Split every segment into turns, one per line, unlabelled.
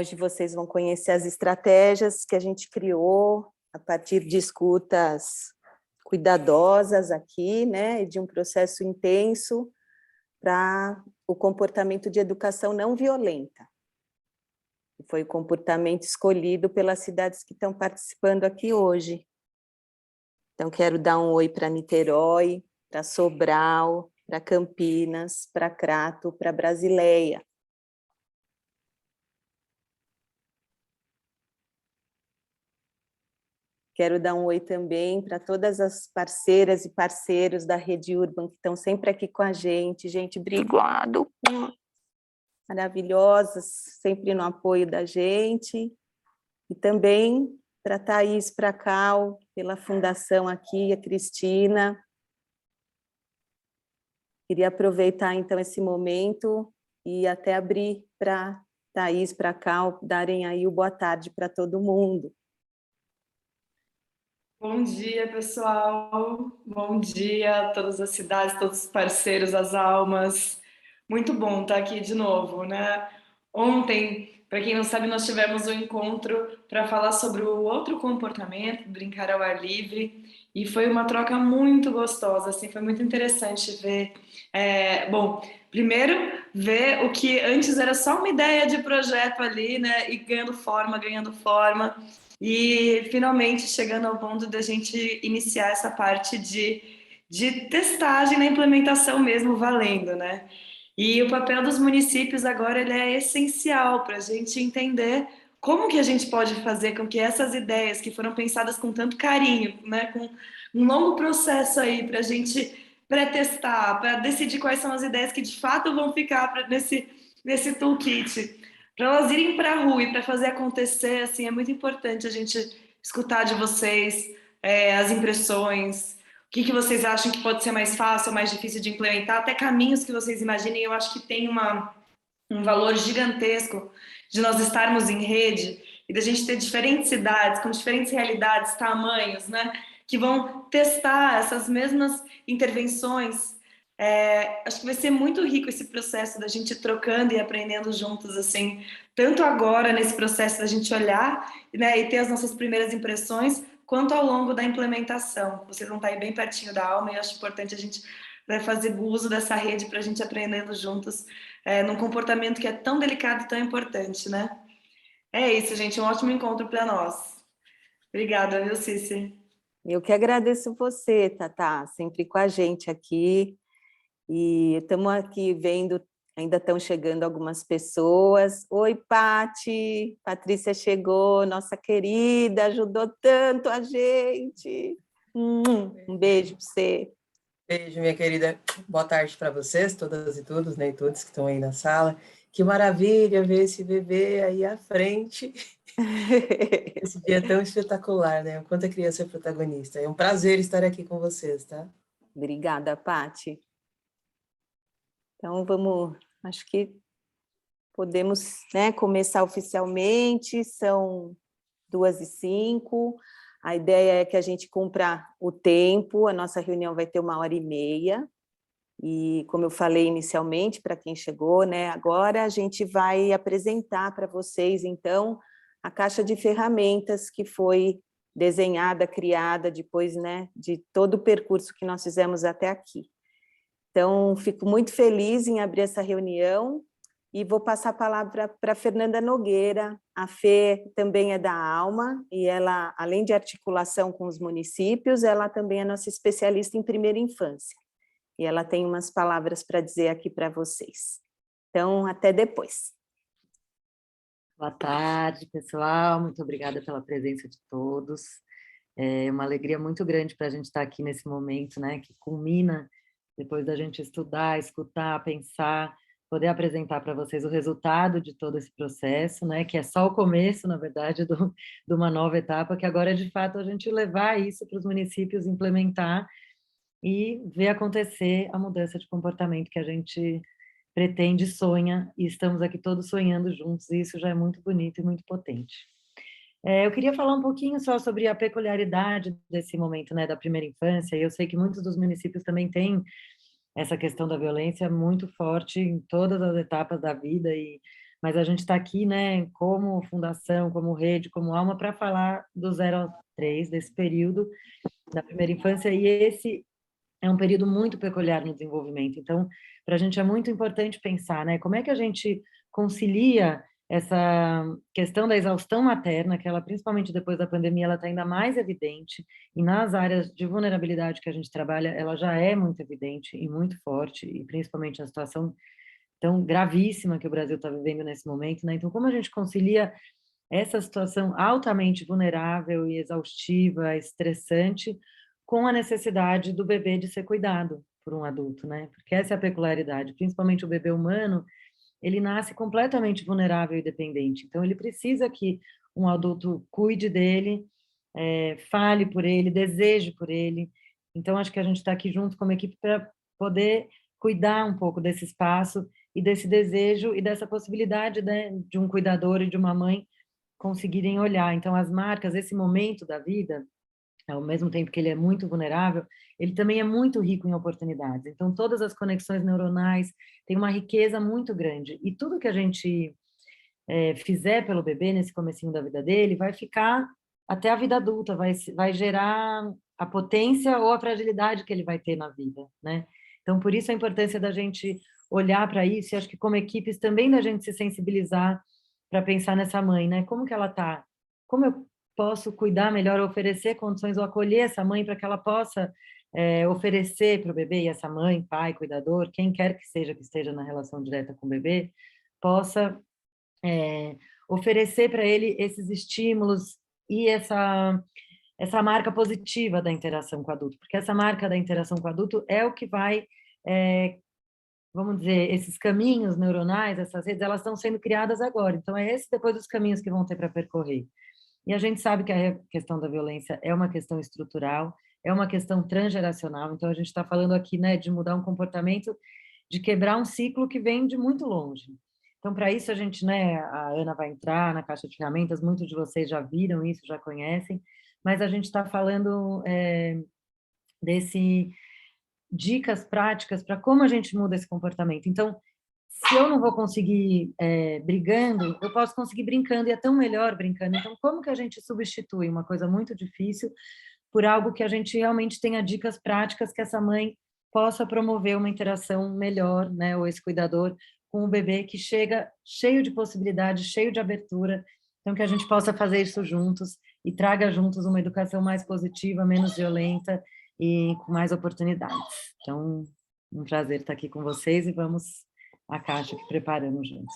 Hoje vocês vão conhecer as estratégias que a gente criou a partir de escutas cuidadosas aqui, né, e de um processo intenso para o comportamento de educação não violenta. Foi o comportamento escolhido pelas cidades que estão participando aqui hoje. Então, quero dar um oi para Niterói, para Sobral, para Campinas, para Crato, para Brasileia. Quero dar um oi também para todas as parceiras e parceiros da Rede Urban que estão sempre aqui com a gente. Gente, obrigado. Maravilhosas, sempre no apoio da gente. E também para a Thaís, para a Cal, pela fundação aqui, a Cristina. Queria aproveitar, então, esse momento e até abrir para a Thaís, para a Cal, darem aí o boa tarde para todo mundo.
Bom dia, pessoal. Bom dia a todas as cidades, todos os parceiros, as almas. Muito bom estar aqui de novo, né? Ontem, para quem não sabe, nós tivemos um encontro para falar sobre o outro comportamento, brincar ao ar livre, e foi uma troca muito gostosa, assim, foi muito interessante ver. Bom, primeiro ver o que antes era só uma ideia de projeto ali, né? E ganhando forma. E finalmente chegando ao ponto da gente iniciar essa parte de testagem na implementação mesmo, valendo, né? E o papel dos municípios agora ele é essencial para a gente entender como que a gente pode fazer com que essas ideias que foram pensadas com tanto carinho, né, com um longo processo aí para a gente pré-testar, para decidir quais são as ideias que de fato vão ficar nesse toolkit, para elas irem para a rua e para fazer acontecer, assim, é muito importante a gente escutar de vocês as impressões, o que vocês acham que pode ser mais fácil, mais difícil de implementar, até caminhos que vocês imaginem. Eu acho que tem um valor gigantesco de nós estarmos em rede e da gente ter diferentes cidades com diferentes realidades, tamanhos, né, que vão testar essas mesmas intervenções. Acho que vai ser muito rico esse processo da gente trocando e aprendendo juntos, assim, tanto agora nesse processo da gente olhar, né, e ter as nossas primeiras impressões, quanto ao longo da implementação. Vocês vão estar aí bem pertinho da alma e acho importante a gente fazer uso dessa rede para a gente aprendendo juntos num comportamento que é tão delicado e tão importante, né? É isso, gente, um ótimo encontro para nós. Obrigada, viu, Cici?
Eu que agradeço você, Tatá, sempre com a gente aqui. E estamos aqui vendo, ainda estão chegando algumas pessoas. Oi, Pati, Patrícia chegou, nossa querida, ajudou tanto a gente. Um beijo para você.
Beijo, minha querida. Boa tarde para vocês, todas e todos, né, e todos que estão aí na sala. Que maravilha ver esse bebê aí à frente. Esse dia tão espetacular, né? O quanto a criança é protagonista. É um prazer estar aqui com vocês, tá?
Obrigada, Pati. Então, vamos, acho que podemos, né, começar oficialmente, são 2h05. A ideia é que a gente cumpra o tempo, a nossa reunião vai ter 1h30, e como eu falei inicialmente, para quem chegou, né, agora a gente vai apresentar para vocês, então, a caixa de ferramentas que foi desenhada, criada depois, né, de todo o percurso que nós fizemos até aqui. Então, fico muito feliz em abrir essa reunião e vou passar a palavra para Fernanda Nogueira. A Fê também é da Alma e ela, além de articulação com os municípios, ela também é nossa especialista em primeira infância. E ela tem umas palavras para dizer aqui para vocês. Então, até depois.
Boa tarde, pessoal. Muito obrigada pela presença de todos. É uma alegria muito grande para a gente estar aqui nesse momento, né, que culmina depois da gente estudar, escutar, pensar, poder apresentar para vocês o resultado de todo esse processo, né, que é só o começo, na verdade, de uma nova etapa, que agora é, de fato, a gente levar isso para os municípios, implementar e ver acontecer a mudança de comportamento que a gente pretende, sonha, e estamos aqui todos sonhando juntos, e isso já é muito bonito e muito potente. Eu queria falar um pouquinho só sobre a peculiaridade desse momento, né, da primeira infância. Eu sei que muitos dos municípios também têm essa questão da violência muito forte em todas as etapas da vida, e mas a gente está aqui, né, como fundação, como rede, como alma, para falar do 0 ao 3, desse período da primeira infância, e esse é um período muito peculiar no desenvolvimento. Então, para a gente é muito importante pensar, né, como é que a gente concilia essa questão da exaustão materna, que ela, principalmente depois da pandemia, ela está ainda mais evidente, e nas áreas de vulnerabilidade que a gente trabalha, ela já é muito evidente e muito forte, e principalmente a situação tão gravíssima que o Brasil está vivendo nesse momento, né? Então, como a gente concilia essa situação altamente vulnerável e exaustiva, estressante, com a necessidade do bebê de ser cuidado por um adulto, né? Porque essa é a peculiaridade, principalmente o bebê humano, ele nasce completamente vulnerável e dependente. Então, ele precisa que um adulto cuide dele, fale por ele, deseje por ele. Então, acho que a gente está aqui junto como equipe para poder cuidar um pouco desse espaço e desse desejo e dessa possibilidade, né, de um cuidador e de uma mãe conseguirem olhar. Então, as marcas, esse momento da vida, ao mesmo tempo que ele é muito vulnerável, ele também é muito rico em oportunidades. Então, todas as conexões neuronais têm uma riqueza muito grande. E tudo que a gente fizer pelo bebê nesse comecinho da vida dele vai ficar até a vida adulta, vai gerar a potência ou a fragilidade que ele vai ter na vida, né? Então, por isso a importância da gente olhar para isso, e acho que como equipes também da gente se sensibilizar para pensar nessa mãe, né? Como que ela tá? Como eu posso cuidar melhor, oferecer condições ou acolher essa mãe para que ela possa oferecer para o bebê, e essa mãe, pai, cuidador, quem quer que esteja na relação direta com o bebê, possa oferecer para ele esses estímulos e essa marca positiva da interação com o adulto, porque essa marca da interação com o adulto é o que vai, vamos dizer, esses caminhos neuronais, essas redes, elas estão sendo criadas agora, então é esse depois os caminhos que vão ter para percorrer. E a gente sabe que a questão da violência é uma questão estrutural, é uma questão transgeracional, então a gente está falando aqui, né, de mudar um comportamento, de quebrar um ciclo que vem de muito longe. Então, para isso, a gente, né, a Ana vai entrar na caixa de ferramentas, muitos de vocês já viram isso, já conhecem, mas a gente está falando dicas práticas para como a gente muda esse comportamento. Então, se eu não vou conseguir brigando, eu posso conseguir brincando, e é tão melhor brincando. Então, como que a gente substitui uma coisa muito difícil por algo que a gente realmente tenha dicas práticas que essa mãe possa promover uma interação melhor, né, ou esse cuidador com o bebê que chega cheio de possibilidades, cheio de abertura, então que a gente possa fazer isso juntos e traga juntos uma educação mais positiva, menos violenta e com mais oportunidades. Então, um prazer estar aqui com vocês e vamos à caixa que preparamos juntos.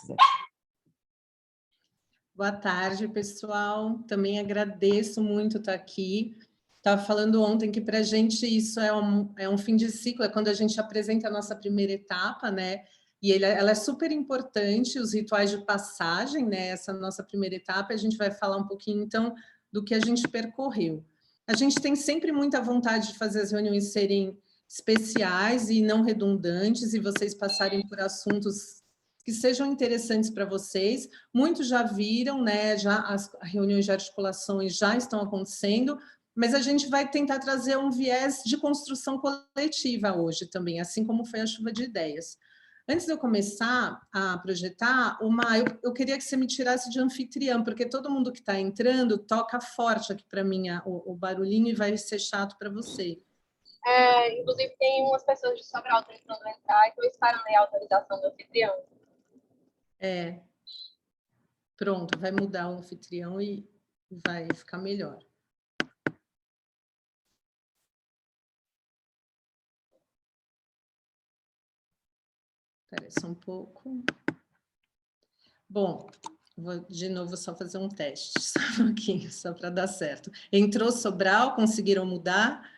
Boa tarde, pessoal. Também agradeço muito estar aqui. Estava falando ontem que para a gente isso é um fim de ciclo, é quando a gente apresenta a nossa primeira etapa, né? E ela é super importante, os rituais de passagem, né? Essa nossa primeira etapa, a gente vai falar um pouquinho, então, do que a gente percorreu. A gente tem sempre muita vontade de fazer as reuniões serem especiais e não redundantes, e vocês passarem por assuntos que sejam interessantes para vocês. Muitos já viram, né? Já as reuniões de articulações já estão acontecendo, mas a gente vai tentar trazer um viés de construção coletiva hoje também, assim como foi a chuva de ideias. Antes de eu começar a projetar, eu queria que você me tirasse de anfitriã, porque todo mundo que está entrando toca forte aqui para mim o barulhinho e vai ser chato para você.
Inclusive, tem umas pessoas de Sobral tentando entrar e estou esperando a autorização do anfitrião.
Pronto, vai mudar o anfitrião e vai ficar melhor. Espera só um pouco. Bom, vou de novo só fazer um teste, só um pouquinho, só para dar certo. Entrou Sobral, conseguiram mudar?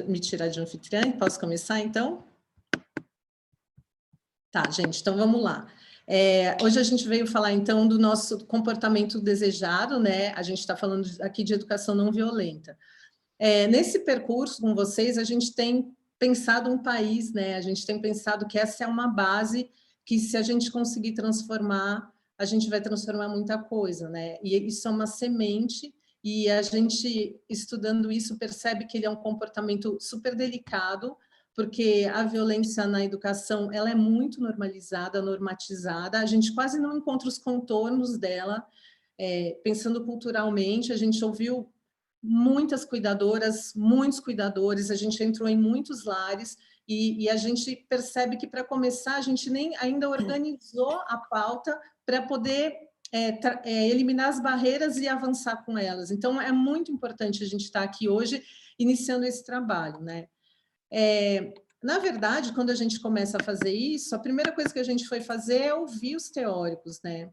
Me tirar de anfitriã? Posso começar, então? Tá, gente, então vamos lá. Hoje a gente veio falar, então, do nosso comportamento desejado, né? A gente está falando aqui de educação não violenta. Nesse percurso com vocês, a gente tem pensado um país, né? A gente tem pensado que essa é uma base que, se a gente conseguir transformar, a gente vai transformar muita coisa, né? E isso é uma semente, e a gente, estudando isso, percebe que ele é um comportamento super delicado, porque a violência na educação ela é muito normalizada, normatizada, a gente quase não encontra os contornos dela. Pensando culturalmente, a gente ouviu muitas cuidadoras, muitos cuidadores, a gente entrou em muitos lares e a gente percebe que, para começar, a gente nem ainda organizou a pauta para poder eliminar as barreiras e avançar com elas. Então, é muito importante a gente estar aqui hoje iniciando esse trabalho, né? Na verdade, quando a gente começa a fazer isso, a primeira coisa que a gente foi fazer é ouvir os teóricos, né?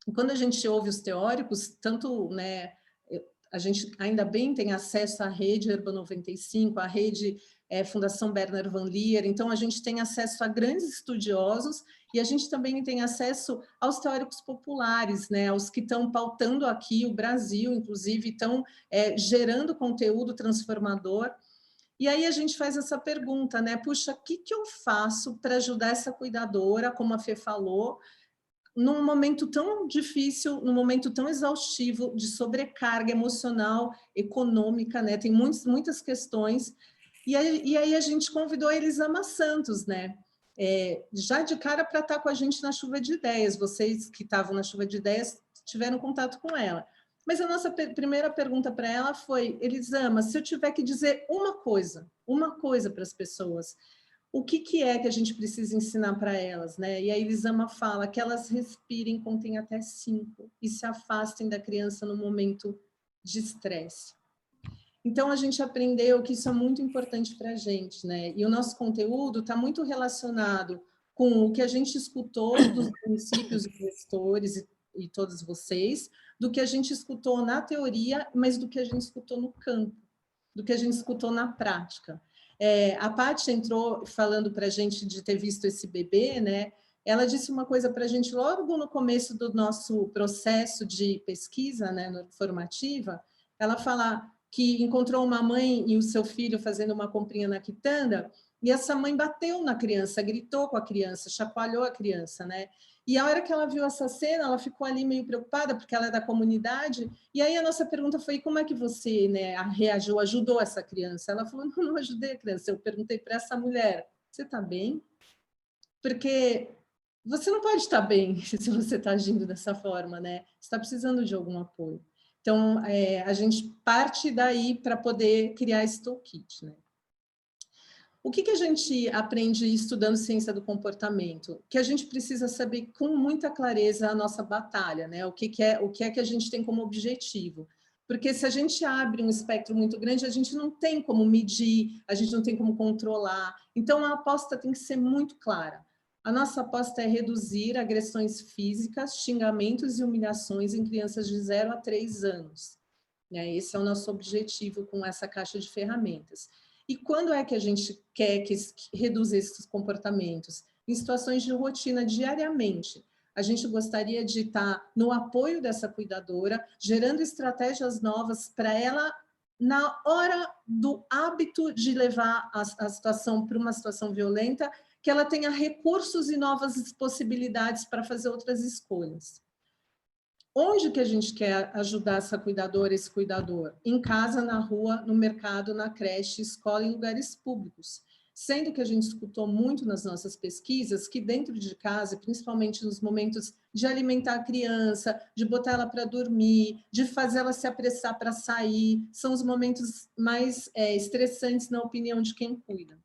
E quando a gente ouve os teóricos, tanto, né, a gente ainda bem tem acesso à rede Urban 95, à rede Fundação Bernard Van Leer, então a gente tem acesso a grandes estudiosos e a gente também tem acesso aos teóricos populares, né, aos que estão pautando aqui o Brasil, inclusive estão gerando conteúdo transformador. E aí a gente faz essa pergunta, né, puxa, o que eu faço para ajudar essa cuidadora, como a Fê falou, num momento tão difícil, num momento tão exaustivo, de sobrecarga emocional, econômica, né? Tem muitas questões. E aí a gente convidou a Elisama Santos, né? Já de cara para estar com a gente na Chuva de Ideias. Vocês que estavam na Chuva de Ideias tiveram contato com ela. Mas a nossa primeira pergunta para ela foi: Elisama, se eu tiver que dizer uma coisa para as pessoas, o que é que a gente precisa ensinar para elas, né? E a Elisama fala que elas respirem, contem até 5 e se afastem da criança no momento de estresse. Então, a gente aprendeu que isso é muito importante para a gente, né? E o nosso conteúdo está muito relacionado com o que a gente escutou dos municípios e gestores e todos vocês, do que a gente escutou na teoria, mas do que a gente escutou no campo, do que a gente escutou na prática. A Paty entrou falando para a gente de ter visto esse bebê, né? Ela disse uma coisa para a gente logo no começo do nosso processo de pesquisa, né, formativa. Ela fala que encontrou uma mãe e o seu filho fazendo uma comprinha na quitanda, e essa mãe bateu na criança, gritou com a criança, chacoalhou a criança, né? E a hora que ela viu essa cena, ela ficou ali meio preocupada, porque ela é da comunidade, e aí a nossa pergunta foi: como é que você, né, reagiu, ajudou essa criança? Ela falou: não ajudei a criança, eu perguntei para essa mulher: você está bem? Porque você não pode estar bem se você está agindo dessa forma, né? Você está precisando de algum apoio. Então, a gente parte daí para poder criar esse toolkit, né? O que a gente aprende estudando ciência do comportamento? Que a gente precisa saber com muita clareza a nossa batalha, né? O que é que a gente tem como objetivo. Porque se a gente abre um espectro muito grande, a gente não tem como medir, a gente não tem como controlar. Então, a aposta tem que ser muito clara. A nossa aposta é reduzir agressões físicas, xingamentos e humilhações em crianças de 0 a 3 anos. Esse é o nosso objetivo com essa caixa de ferramentas. E quando é que a gente quer que reduza esses comportamentos? Em situações de rotina, diariamente. A gente gostaria de estar no apoio dessa cuidadora, gerando estratégias novas para ela, na hora do hábito de levar a situação para uma situação violenta, que ela tenha recursos e novas possibilidades para fazer outras escolhas. Onde que a gente quer ajudar essa cuidadora, esse cuidador? Em casa, na rua, no mercado, na creche, escola e lugares públicos. Sendo que a gente escutou muito nas nossas pesquisas que dentro de casa, principalmente nos momentos de alimentar a criança, de botar ela para dormir, de fazer ela se apressar para sair, são os momentos mais estressantes na opinião de quem cuida.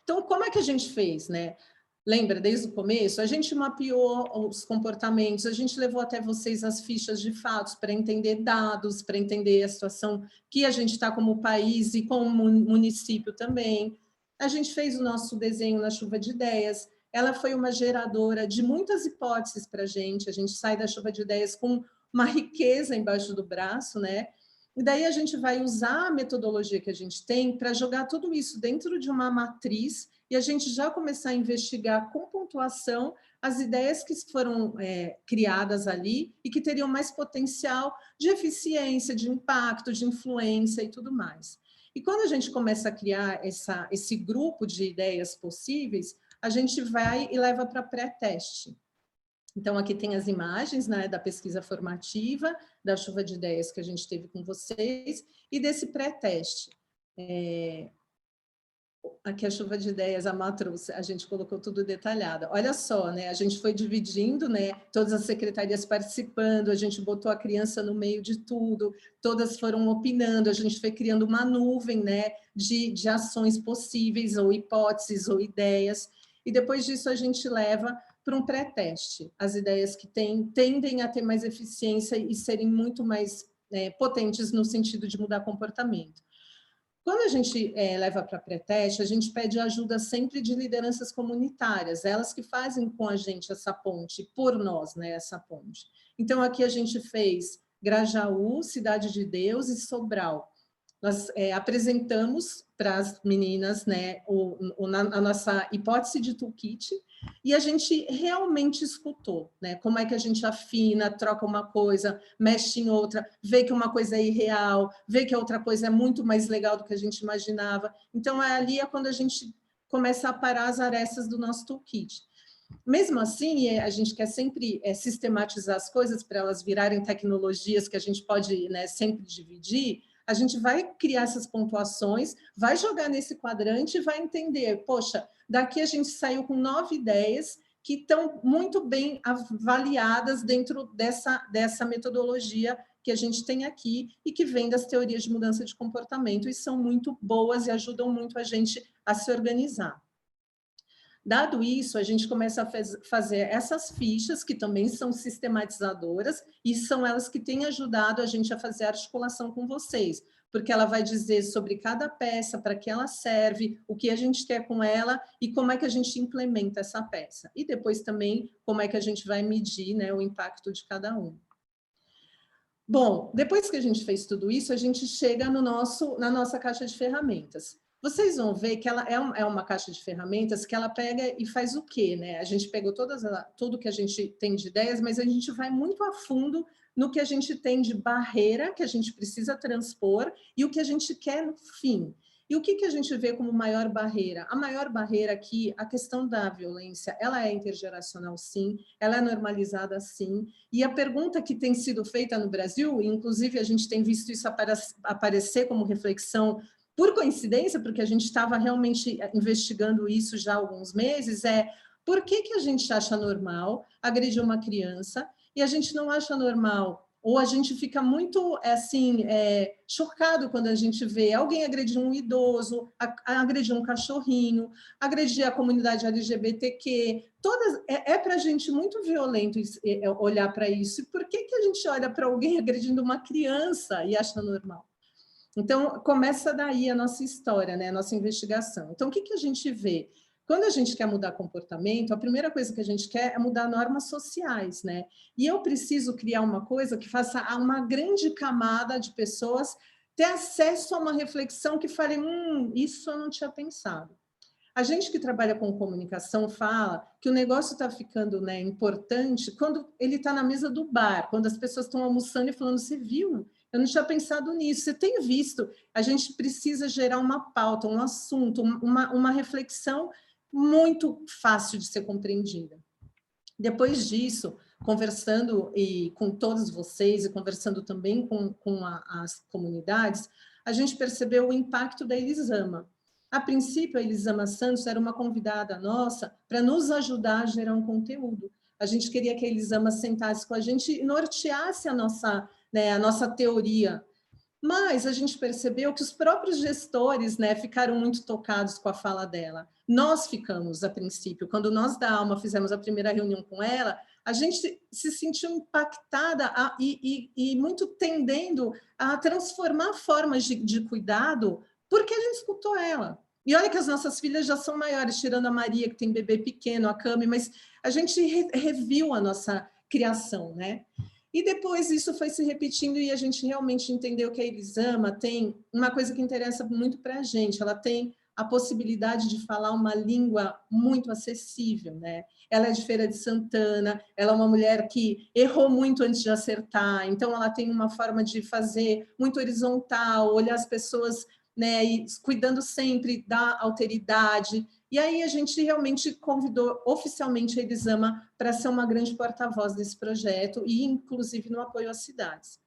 Então, como é que a gente fez, né? Lembra, desde o começo, a gente mapeou os comportamentos, a gente levou até vocês as fichas de fatos para entender dados, para entender a situação que a gente está como país e como município também. A gente fez o nosso desenho na Chuva de Ideias, ela foi uma geradora de muitas hipóteses para a gente sai da Chuva de Ideias com uma riqueza embaixo do braço, né? E daí a gente vai usar a metodologia que a gente tem para jogar tudo isso dentro de uma matriz e a gente já começar a investigar com pontuação as ideias que foram criadas ali e que teriam mais potencial de eficiência, de impacto, de influência e tudo mais. E quando a gente começa a criar esse grupo de ideias possíveis, a gente vai e leva para pré-teste. Então, aqui tem as imagens, né, da pesquisa formativa, da Chuva de Ideias que a gente teve com vocês, e desse pré-teste. Aqui a chuva de ideias, a Má trouxe, a gente colocou tudo detalhado. Olha só, né? A gente foi dividindo, né? Todas as secretarias participando, a gente botou a criança no meio de tudo, todas foram opinando, a gente foi criando uma nuvem, né? De ações possíveis, ou hipóteses, ou ideias. E depois disso a gente leva para um pré-teste. As ideias que tendem a ter mais eficiência e serem muito mais potentes no sentido de mudar comportamento. Quando a gente leva para pré-teste, a gente pede ajuda sempre de lideranças comunitárias, elas que fazem com a gente essa ponte, por nós, né, essa ponte. Então, aqui a gente fez Grajaú, Cidade de Deus e Sobral. Nós apresentamos para as meninas, né, a nossa hipótese de toolkit, e a gente realmente escutou, né, como é que a gente afina, troca uma coisa, mexe em outra, vê que uma coisa é irreal, vê que a outra coisa é muito mais legal do que a gente imaginava. Então, ali é quando a gente começa a parar as arestas do nosso toolkit. Mesmo assim, a gente quer sempre sistematizar as coisas para elas virarem tecnologias que a gente pode, né, sempre dividir. A gente vai criar essas pontuações, vai jogar nesse quadrante e vai entender, poxa, daqui a gente saiu com 9 ideias que estão muito bem avaliadas dentro dessa metodologia que a gente tem aqui e que vem das teorias de mudança de comportamento e são muito boas e ajudam muito a gente a se organizar. Dado isso, a gente começa a fazer essas fichas, que também são sistematizadoras, e são elas que têm ajudado a gente a fazer a articulação com vocês, porque ela vai dizer sobre cada peça, para que ela serve, o que a gente quer com ela e como é que a gente implementa essa peça. E depois também como é que a gente vai medir, né, o impacto de cada um. Bom, depois que a gente fez tudo isso, a gente chega na nossa caixa de ferramentas. Vocês vão ver que ela é uma caixa de ferramentas que ela pega e faz o quê, né? A gente pegou tudo que a gente tem de ideias, mas a gente vai muito a fundo no que a gente tem de barreira que a gente precisa transpor e o que a gente quer no fim. E o que a gente vê como maior barreira? A maior barreira aqui, a questão da violência, ela é intergeracional, sim, ela é normalizada, sim, e a pergunta que tem sido feita no Brasil, inclusive a gente tem visto isso aparecer como reflexão, por coincidência, porque a gente estava realmente investigando isso já há alguns meses, por que a gente acha normal agredir uma criança e a gente não acha normal, ou a gente fica muito chocado quando a gente vê alguém agredir um idoso, agredir um cachorrinho, agredir a comunidade LGBTQ, para a gente muito violento olhar para isso. E por que a gente olha para alguém agredindo uma criança e acha normal? Então, começa daí a nossa história, né? A nossa investigação. Então, o que a gente vê? Quando a gente quer mudar comportamento, a primeira coisa que a gente quer é mudar normas sociais, né? E eu preciso criar uma coisa que faça uma grande camada de pessoas ter acesso a uma reflexão que fale, isso eu não tinha pensado. A gente que trabalha com comunicação fala que o negócio está ficando, né, importante quando ele está na mesa do bar, quando as pessoas estão almoçando e falando, você viu? Eu não tinha pensado nisso. Você tem visto? A gente precisa gerar uma pauta, um assunto, uma reflexão muito fácil de ser compreendida. Depois disso, conversando com todos vocês e conversando também com as comunidades, a gente percebeu o impacto da Elisama. A princípio, a Elisama Santos era uma convidada nossa para nos ajudar a gerar um conteúdo. A gente queria que a Elisama sentasse com a gente e norteasse a nossa teoria. Mas a gente percebeu que os próprios gestores, né, ficaram muito tocados com a fala dela. Nós ficamos, a princípio, quando nós da Alma fizemos a primeira reunião com ela, a gente se sentiu impactada e muito tendendo a transformar formas de cuidado, porque a gente escutou ela. E olha que as nossas filhas já são maiores, tirando a Maria, que tem bebê pequeno, a Cami, mas a gente reviu a nossa criação, né? E depois isso foi se repetindo e a gente realmente entendeu que a Elisama tem uma coisa que interessa muito para a gente, ela tem a possibilidade de falar uma língua muito acessível, né? Ela é de Feira de Santana, ela é uma mulher que errou muito antes de acertar, então ela tem uma forma de fazer muito horizontal, olhar as pessoas, né, e cuidando sempre da alteridade. E aí a gente realmente convidou oficialmente a Elisama para ser uma grande porta-voz desse projeto e, inclusive, no apoio às cidades.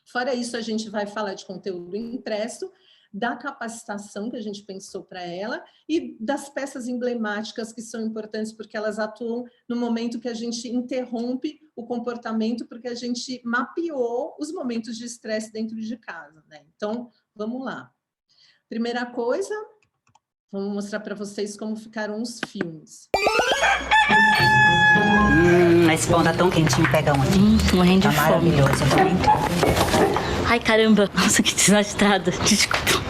Fora isso, a gente vai falar de conteúdo impresso, da capacitação que a gente pensou para ela e das peças emblemáticas que são importantes porque elas atuam no momento que a gente interrompe o comportamento, porque a gente mapeou os momentos de estresse dentro de casa, né? Então, vamos lá. Primeira coisa, vamos mostrar para vocês como ficaram os filmes.
Esse pão tá tão quentinho, pega um.
Morrendo de
Tá
fome.
maravilhoso, eu também tô.
Ai, caramba. Nossa, que desastrada. Desculpa.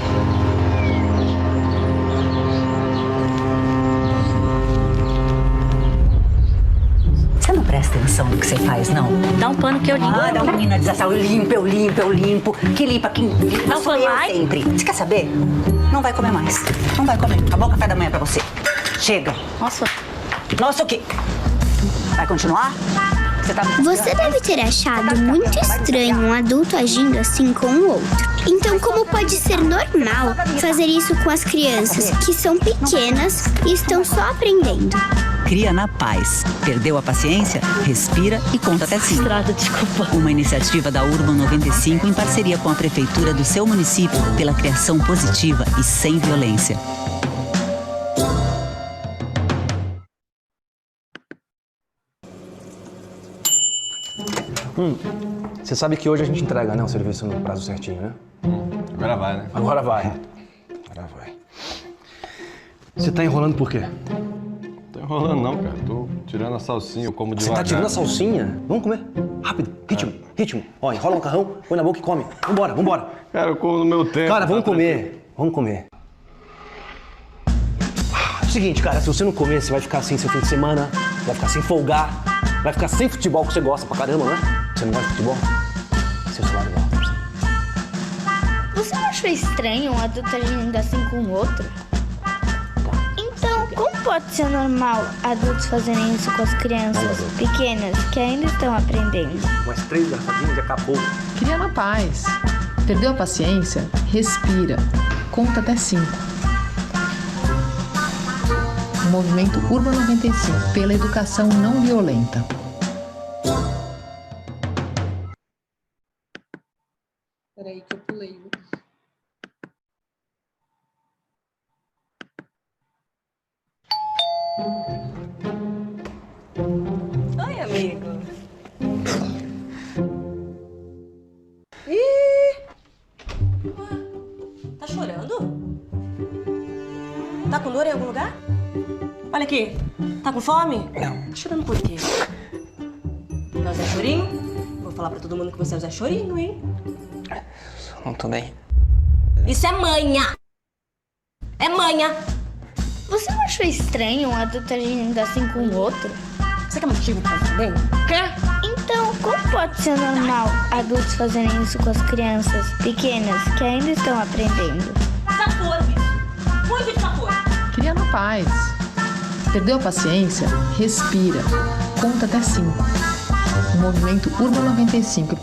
Você não presta atenção no que você faz, não?
Dá um pano que eu limpo.
Ah, dá um menino de desastre. Eu limpo. Que limpa, quem limpa
Não
sou
foi
eu
mais?
sempre. Você quer saber? Não vai comer mais. Não vai comer. Acabou o café da manhã pra você. Chega.
Nossa.
Nossa, o quê? Vai continuar?
Você deve ter achado muito estranho um adulto agindo assim com o outro. Então, como pode ser normal fazer isso com as crianças que são pequenas e estão só aprendendo?
Cria na paz. Perdeu a paciência? Respira e conta até 5.
Estrada, desculpa.
Uma iniciativa da Urban 95 em parceria com a prefeitura do seu município pela criação positiva e sem violência.
Você sabe que hoje a gente entrega, né, o serviço no prazo certinho, né?
Agora vai, né?
Agora vai. Agora vai. Você tá enrolando por quê?
Não tô enrolando não, cara. Tô tirando a salsinha, eu como
Você
devagar.
tá tirando a salsinha? Vamos comer? Rápido, ritmo. Ó, enrola um macarrão, põe na boca e come. Vambora.
Cara, eu como no meu tempo.
Cara, vamos
tá
comer. Vamos comer. É o seguinte, cara, se você não comer, você vai ficar sem seu fim de semana, vai ficar sem folgar, vai ficar sem futebol que você gosta pra caramba, né? Você não gosta de futebol? Seu salário é alto.
Você não achou estranho um adulto agindo assim com o outro? Então, como pode ser normal adultos fazerem isso com as crianças pequenas que ainda estão aprendendo?
Mais 3 garrafinhas e acabou.
Cria na paz. Perdeu a paciência? Respira. Conta até 5. O movimento Urban 95 pela educação não violenta.
Peraí que eu pulei.
Oi, amigo.
Tá chorando? Tá com dor em algum lugar? Olha aqui, tá com fome?
Não.
Tá chorando por quê? É o Zé Chorinho? Vou falar pra todo mundo que você é o Zé Chorinho, hein?
Não tô bem.
Isso é manha! É manha!
Você não achou estranho um adulto agindo assim com o outro?
Você quer motivo pra ficar bem? Quer?
Então, como pode ser normal adultos fazerem isso com as crianças pequenas que ainda estão aprendendo?
Desaforo isso! Muito desaforo!
Cria na paz. Perdeu a paciência? Respira. Conta até 5. O movimento Urban 95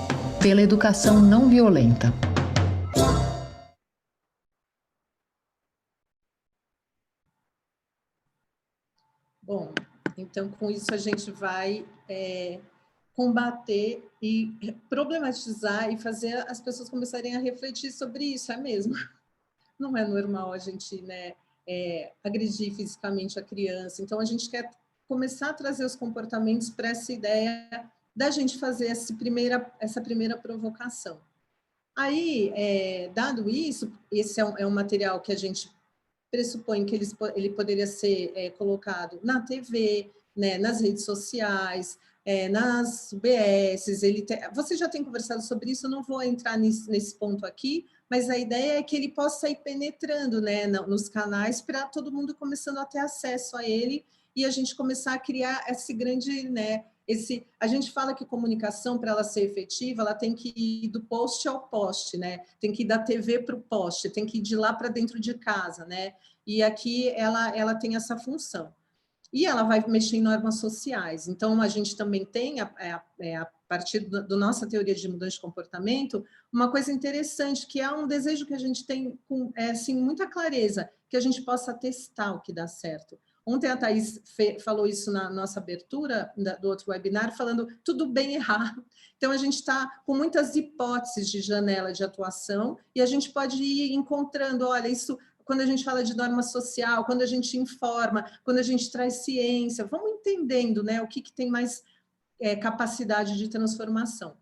pela educação não violenta.
Bom, então com isso a gente vai combater e problematizar e fazer as pessoas começarem a refletir sobre isso, é mesmo. Não é normal a gente, né, agredir fisicamente a criança, então a gente quer começar a trazer os comportamentos para essa ideia da gente fazer essa primeira provocação. Aí, dado isso, esse é um material que a gente pressupõe que ele poderia ser colocado na TV, né, nas redes sociais, nas UBSs. Você já tem conversado sobre isso, eu não vou entrar nesse ponto aqui, mas a ideia é que ele possa ir penetrando, né, nos canais para todo mundo começando a ter acesso a ele e a gente começar a criar esse grande, né, a gente fala que comunicação, para ela ser efetiva, ela tem que ir do post ao poste, né? Tem que ir da TV para o poste, tem que ir de lá para dentro de casa, né? E aqui ela tem essa função. E ela vai mexer em normas sociais. Então, a gente também tem, a partir da nossa teoria de mudança de comportamento, uma coisa interessante, que é um desejo que a gente tem com assim, muita clareza, que a gente possa testar o que dá certo. Ontem a Thaís falou isso na nossa abertura do outro webinar, falando tudo bem errar. Então, a gente está com muitas hipóteses de janela de atuação e a gente pode ir encontrando, olha, isso quando a gente fala de norma social, quando a gente informa, quando a gente traz ciência, vamos entendendo, né, o que tem mais capacidade de transformação.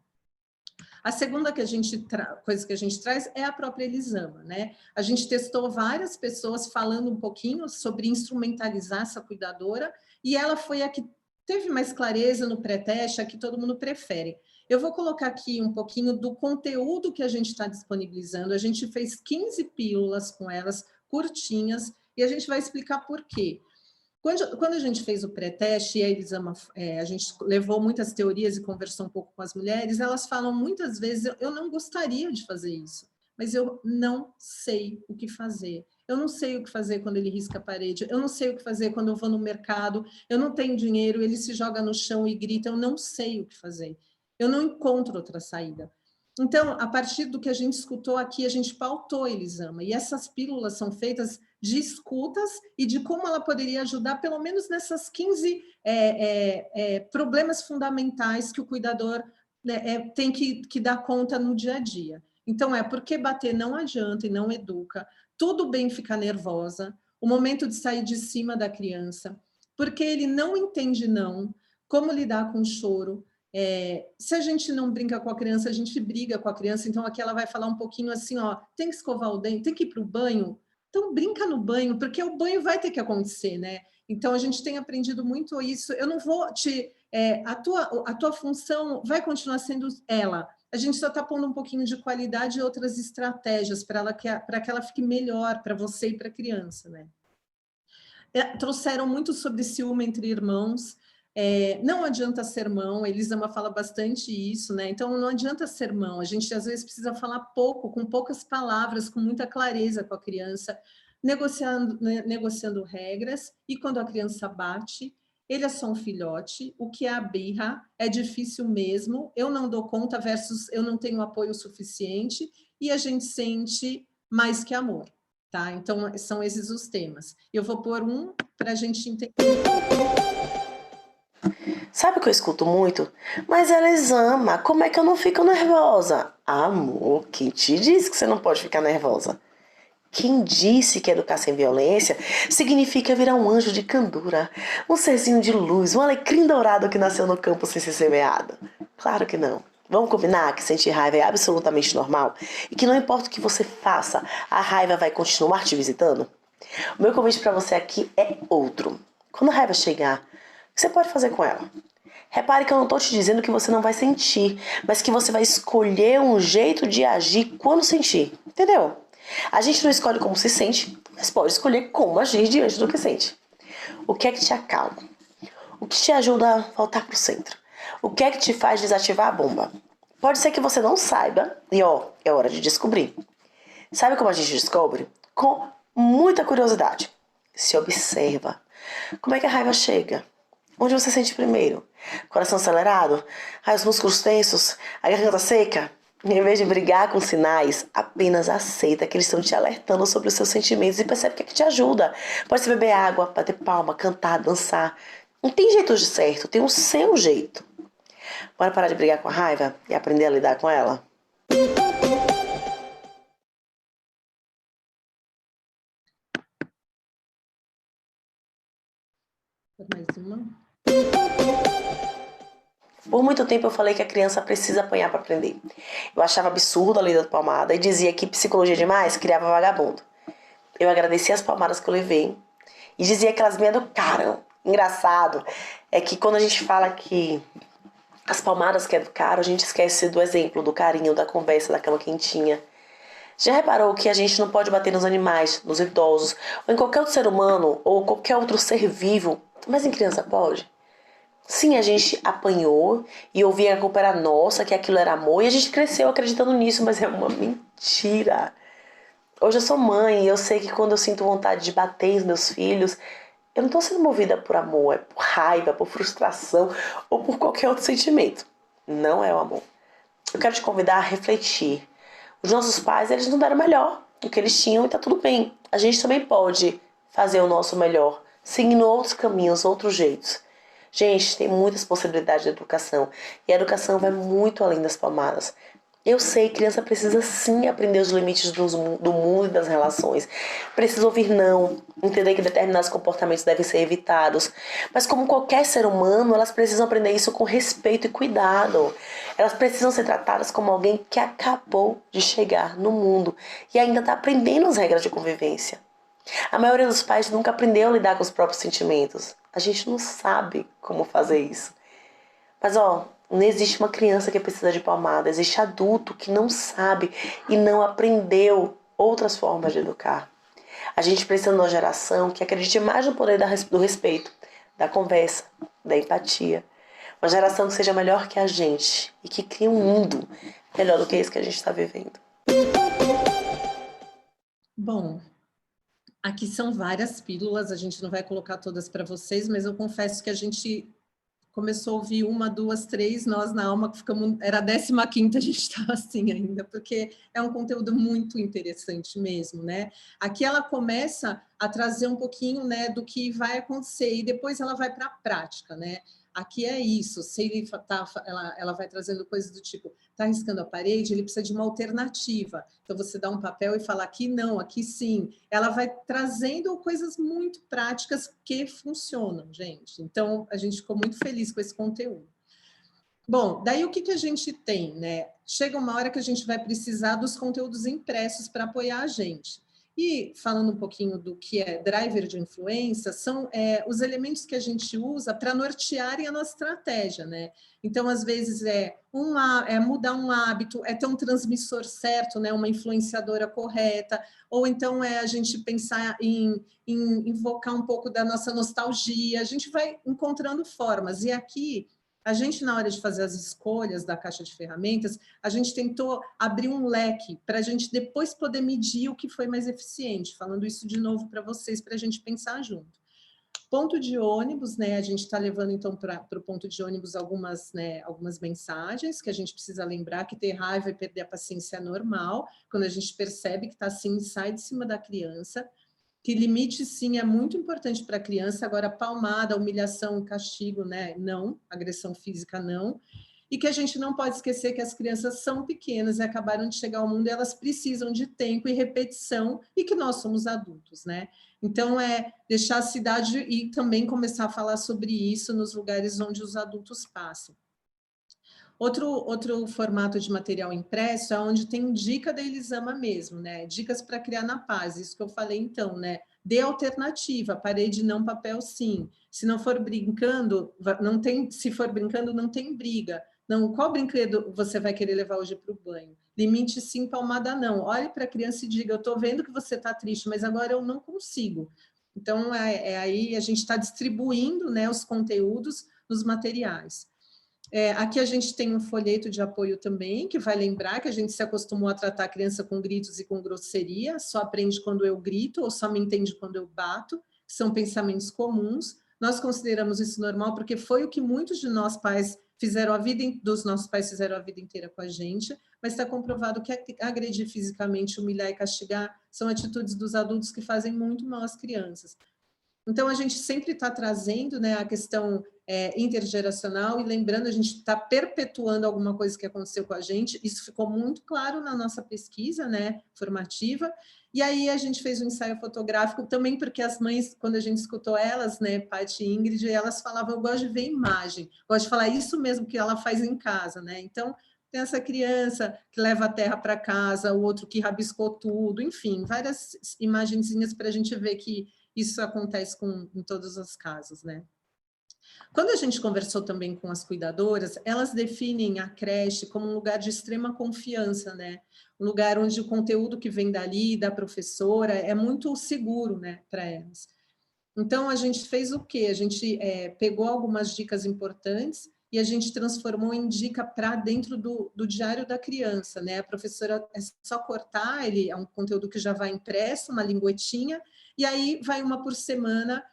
A segunda coisa que a gente traz é a própria Elisama, né? A gente testou várias pessoas falando um pouquinho sobre instrumentalizar essa cuidadora e ela foi a que teve mais clareza no pré-teste, a que todo mundo prefere. Eu vou colocar aqui um pouquinho do conteúdo que a gente está disponibilizando. A gente fez 15 pílulas com elas, curtinhas, e a gente vai explicar por quê. Quando a gente fez o pré-teste, a Elisama, a gente levou muitas teorias e conversou um pouco com as mulheres, elas falam muitas vezes, eu não gostaria de fazer isso, mas eu não sei o que fazer. Eu não sei o que fazer quando ele risca a parede, eu não sei o que fazer quando eu vou no mercado, eu não tenho dinheiro, ele se joga no chão e grita, eu não sei o que fazer. Eu não encontro outra saída. Então, a partir do que a gente escutou aqui, a gente pautou a Elisama, e essas pílulas são feitas de escutas e de como ela poderia ajudar, pelo menos nessas 15 problemas fundamentais que o cuidador tem que dar conta no dia a dia. Então, porque bater não adianta e não educa, tudo bem ficar nervosa, o momento de sair de cima da criança, porque ele não entende não, como lidar com o choro. Se a gente não brinca com a criança, a gente briga com a criança, então aqui ela vai falar um pouquinho assim, ó, tem que escovar o dente, tem que ir para o banho, então brinca no banho, porque o banho vai ter que acontecer, né? Então a gente tem aprendido muito isso, eu não vou te... a tua função vai continuar sendo ela, a gente só está pondo um pouquinho de qualidade e outras estratégias para que ela fique melhor para você e para a criança, né? Trouxeram muito sobre ciúme entre irmãos. Não adianta sermão, a Elisama fala bastante isso, né? Então não adianta sermão, a gente às vezes precisa falar pouco, com poucas palavras, com muita clareza com a criança, negociando regras, e quando a criança bate, ele é só um filhote, o que é a birra, é difícil mesmo, eu não dou conta versus eu não tenho apoio suficiente, e a gente sente mais que amor, tá? Então são esses os temas. Eu vou pôr um para a gente entender.
Sabe o que eu escuto muito? Mas Elisama, como é que eu não fico nervosa? Amor, quem te disse que você não pode ficar nervosa? Quem disse que educar sem violência significa virar um anjo de candura, um serzinho de luz, um alecrim dourado que nasceu no campo sem ser semeado? Claro que não. Vamos combinar que sentir raiva é absolutamente normal e que não importa o que você faça, a raiva vai continuar te visitando? O meu convite para você aqui é outro. Quando a raiva chegar, o que você pode fazer com ela? Repare que eu não estou te dizendo que você não vai sentir, mas que você vai escolher um jeito de agir quando sentir, entendeu? A gente não escolhe como se sente, mas pode escolher como agir diante do que sente. O que é que te acalma? O que te ajuda a voltar para o centro? O que é que te faz desativar a bomba? Pode ser que você não saiba, e é hora de descobrir. Sabe como a gente descobre? Com muita curiosidade. Se observa. Como é que a raiva chega? Onde você sente primeiro? Coração acelerado? Os músculos tensos? A garganta seca? Em vez de brigar com sinais, apenas aceita que eles estão te alertando sobre os seus sentimentos e percebe o que é que te ajuda. Pode ser beber água, bater palma, cantar, dançar. Não tem jeito de certo, tem o seu jeito. Bora parar de brigar com a raiva e aprender a lidar com ela?
Mais uma.
Por muito tempo eu falei que a criança precisa apanhar para aprender. Eu achava absurdo a lei da palmada e dizia que psicologia demais criava vagabundo. Eu agradeci as palmadas que eu levei e dizia que elas me educaram. Engraçado é que quando a gente fala que as palmadas que educaram, a gente esquece do exemplo, do carinho, da conversa, da cama quentinha. Já reparou que a gente não pode bater nos animais, nos idosos, ou em qualquer outro ser humano, ou qualquer outro ser vivo, mas em criança pode? Sim, a gente apanhou e ouvia que a culpa era nossa, que aquilo era amor, e a gente cresceu acreditando nisso, mas é uma mentira. Hoje eu sou mãe e eu sei que quando eu sinto vontade de bater nos meus filhos, eu não estou sendo movida por amor, é por raiva, por frustração ou por qualquer outro sentimento. Não é o amor. Eu quero te convidar a refletir. Os nossos pais, eles não deram o melhor do que eles tinham e tá tudo bem. A gente também pode fazer o nosso melhor seguindo outros caminhos, outros jeitos. Gente, tem muitas possibilidades de educação e a educação vai muito além das palmadas. Eu sei, criança precisa sim aprender os limites do mundo e das relações. Precisa ouvir não, entender que determinados comportamentos devem ser evitados. Mas como qualquer ser humano, elas precisam aprender isso com respeito e cuidado. Elas precisam ser tratadas como alguém que acabou de chegar no mundo e ainda está aprendendo as regras de convivência. A maioria dos pais nunca aprendeu a lidar com os próprios sentimentos. A gente não sabe como fazer isso. Mas não existe uma criança que precisa de palmada. Existe adulto que não sabe e não aprendeu outras formas de educar. A gente precisa de uma geração que acredite mais no poder do respeito, da conversa, da empatia. Uma geração que seja melhor que a gente e que crie um mundo melhor do que esse que a gente está vivendo.
Bom, aqui são várias pílulas, a gente não vai colocar todas para vocês, mas eu confesso que a gente começou a ouvir 1, 2, 3, nós na Alma ficamos, era a 15ª, a gente estava assim ainda, porque é um conteúdo muito interessante mesmo, né? Aqui ela começa a trazer um pouquinho, né, do que vai acontecer e depois ela vai para a prática, né? Aqui é isso, se ele ela vai trazendo coisas do tipo, está riscando a parede, ele precisa de uma alternativa. Então, você dá um papel e fala aqui não, aqui sim. Ela vai trazendo coisas muito práticas que funcionam, gente. Então, a gente ficou muito feliz com esse conteúdo. Bom, daí o que a gente tem, né? Chega uma hora que a gente vai precisar dos conteúdos impressos para apoiar a gente. E falando um pouquinho do que é driver de influência, são os elementos que a gente usa para nortearem a nossa estratégia, né? Então, às vezes, mudar um hábito, ter um transmissor certo, né? Uma influenciadora correta, ou então a gente pensar em invocar um pouco da nossa nostalgia, a gente vai encontrando formas. E aqui, a gente, na hora de fazer as escolhas da caixa de ferramentas, a gente tentou abrir um leque para a gente depois poder medir o que foi mais eficiente, falando isso de novo para vocês, para a gente pensar junto. Ponto de ônibus, né? A gente está levando, então, para o ponto de ônibus algumas mensagens que a gente precisa lembrar, que ter raiva e perder a paciência é normal, quando a gente percebe que está assim, sai de cima da criança, que limite, sim, é muito importante para a criança, agora palmada, humilhação, castigo, né? Não, agressão física não, e que a gente não pode esquecer que as crianças são pequenas e acabaram de chegar ao mundo e elas precisam de tempo e repetição e que nós somos adultos, né? Então, deixar a cidade e também começar a falar sobre isso nos lugares onde os adultos passam. Outro formato de material impresso é onde tem dica da Elisama mesmo, né? Dicas para criar na paz, isso que eu falei então, né? Dê alternativa, parede não, papel sim. Se não for brincando, se for brincando, não tem briga. Não, qual brinquedo você vai querer levar hoje para o banho? Limite sim, palmada não. Olhe para a criança e diga, eu estou vendo que você está triste, mas agora eu não consigo. Então, aí a gente está distribuindo, né, os conteúdos nos materiais. Aqui a gente tem um folheto de apoio também, que vai lembrar que a gente se acostumou a tratar a criança com gritos e com grosseria, só aprende quando eu grito ou só me entende quando eu bato, que são pensamentos comuns. Nós consideramos isso normal porque foi o que muitos de nós pais dos nossos pais fizeram a vida inteira com a gente, mas está comprovado que agredir fisicamente, humilhar e castigar são atitudes dos adultos que fazem muito mal às crianças. Então, a gente sempre está trazendo, né, a questão intergeracional e lembrando, a gente está perpetuando alguma coisa que aconteceu com a gente. Isso ficou muito claro na nossa pesquisa, né, formativa. E aí a gente fez um ensaio fotográfico também, porque as mães, quando a gente escutou elas, né, Paty e Ingrid, elas falavam, eu gosto de ver imagem, gosto de falar isso mesmo que ela faz em casa, né? Então, tem essa criança que leva a terra para casa, o outro que rabiscou tudo, enfim, várias imagenzinhas para a gente ver que isso acontece em todos os casos, né? Quando a gente conversou também com as cuidadoras, elas definem a creche como um lugar de extrema confiança, né? Um lugar onde o conteúdo que vem dali, da professora, é muito seguro, né, para elas. Então, a gente fez o quê? A gente pegou algumas dicas importantes e a gente transformou em dica para dentro do diário da criança, né? A professora é só cortar, ele é um conteúdo que já vai impresso, uma linguetinha, e aí vai uma por semana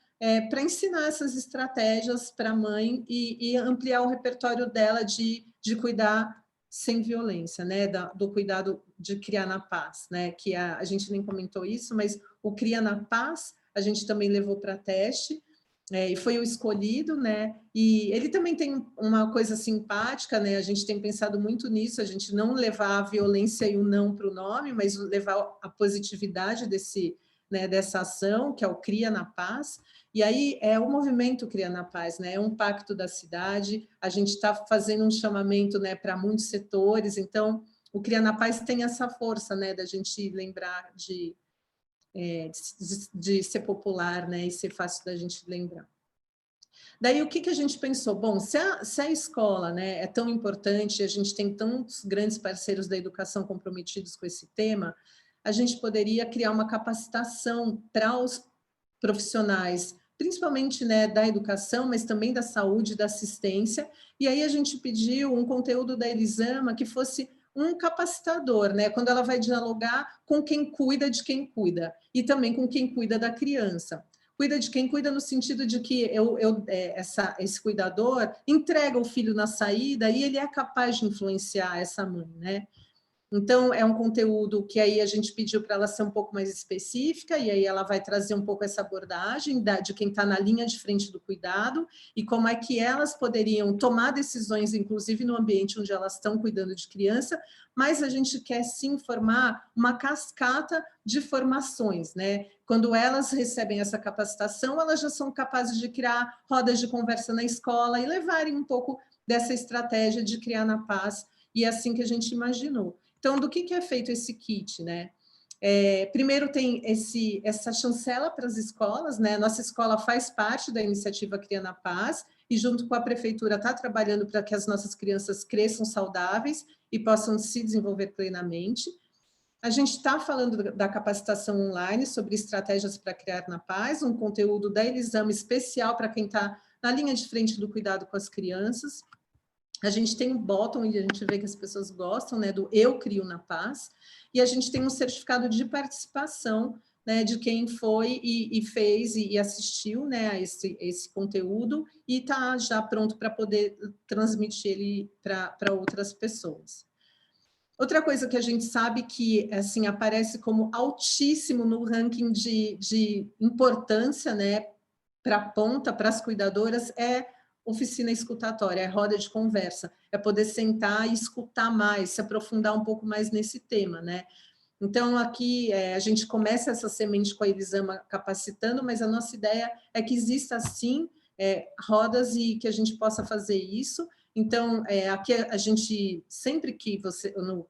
para ensinar essas estratégias para a mãe e ampliar o repertório dela de cuidar sem violência, né? Do cuidado de criar na paz, né? Que a gente nem comentou isso, mas o Cria na Paz a gente também levou para teste, e foi o escolhido, né? E ele também tem uma coisa simpática, né? A gente tem pensado muito nisso, a gente não levar a violência e o não para o nome, mas levar a positividade dessa ação, que é o Cria na Paz. E aí é o movimento Cria na Paz, né? É um pacto da cidade, a gente está fazendo um chamamento, né, para muitos setores, então o Cria na Paz tem essa força, né, da gente lembrar de ser popular, né, e ser fácil da gente lembrar. Daí, o que a gente pensou? Bom, se a escola, né, é tão importante, a gente tem tantos grandes parceiros da educação comprometidos com esse tema, a gente poderia criar uma capacitação para os profissionais, principalmente, né, da educação, mas também da saúde, da assistência, e aí a gente pediu um conteúdo da Elisama que fosse um capacitador, né? Quando ela vai dialogar com quem cuida de quem cuida, e também com quem cuida da criança. Cuida de quem cuida no sentido de que esse cuidador entrega o filho na saída e ele é capaz de influenciar essa mãe, né? Então, é um conteúdo que aí a gente pediu para ela ser um pouco mais específica, e aí ela vai trazer um pouco essa abordagem de quem está na linha de frente do cuidado, e como é que elas poderiam tomar decisões, inclusive no ambiente onde elas estão cuidando de criança, mas a gente quer sim formar uma cascata de formações, né? Quando elas recebem essa capacitação, elas já são capazes de criar rodas de conversa na escola e levarem um pouco dessa estratégia de criar na paz, e é assim que a gente imaginou. Então, do que é feito esse kit, né? Primeiro tem essa chancela para as escolas, né? Nossa escola faz parte da iniciativa Cria na Paz e junto com a prefeitura está trabalhando para que as nossas crianças cresçam saudáveis e possam se desenvolver plenamente. A gente está falando da capacitação online sobre estratégias para criar na paz, um conteúdo da Elisama especial para quem está na linha de frente do cuidado com as crianças. A gente tem um bottom, onde a gente vê que as pessoas gostam, né, do Eu Crio na Paz, e a gente tem um certificado de participação, né, de quem foi e fez e assistiu, né, a esse conteúdo, e está já pronto para poder transmitir ele para outras pessoas. Outra coisa que a gente sabe que assim, aparece como altíssimo no ranking de importância, né, para a ponta, para as cuidadoras, é oficina escutatória, é roda de conversa, é poder sentar e escutar mais, se aprofundar um pouco mais nesse tema, né? Então, aqui a gente começa essa semente com a Elisama capacitando, mas a nossa ideia é que exista, sim, rodas e que a gente possa fazer isso. Então, aqui a gente, sempre que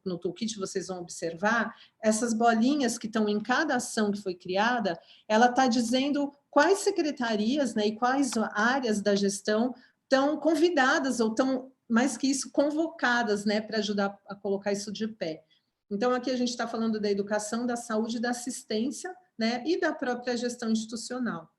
no toolkit vocês vão observar, essas bolinhas que estão em cada ação que foi criada, ela está dizendo quais secretarias, né, e quais áreas da gestão estão convidadas ou estão, mais que isso, convocadas, né, para ajudar a colocar isso de pé. Então, aqui a gente está falando da educação, da saúde, da assistência, né, e da própria gestão institucional.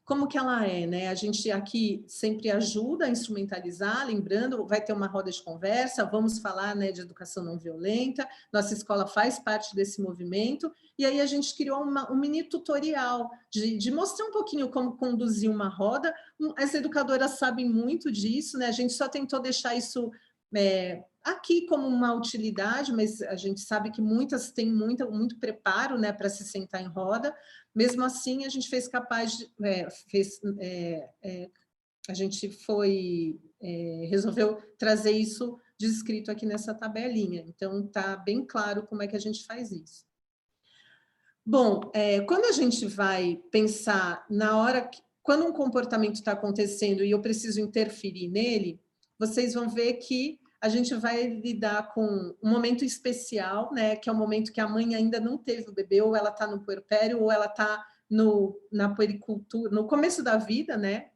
Como que ela é, né? A gente aqui sempre ajuda a instrumentalizar, lembrando, vai ter uma roda de conversa, vamos falar, né, de educação não violenta, nossa escola faz parte desse movimento, e aí a gente criou um mini tutorial de mostrar um pouquinho como conduzir uma roda. As educadoras sabem muito disso, né? A gente só tentou deixar isso aqui como uma utilidade, mas a gente sabe que muitas têm muito preparo, né, para se sentar em roda. Mesmo assim, a gente fez capaz de... a gente resolveu trazer isso descrito aqui nessa tabelinha. Então, está bem claro como é que a gente faz isso. Bom, quando a gente vai pensar na hora quando um comportamento está acontecendo e eu preciso interferir nele, vocês vão ver que a gente vai lidar com um momento especial, né, que é o momento que a mãe ainda não teve o bebê, ou ela está no puerpério, ou ela está na puericultura, no começo da vida, né,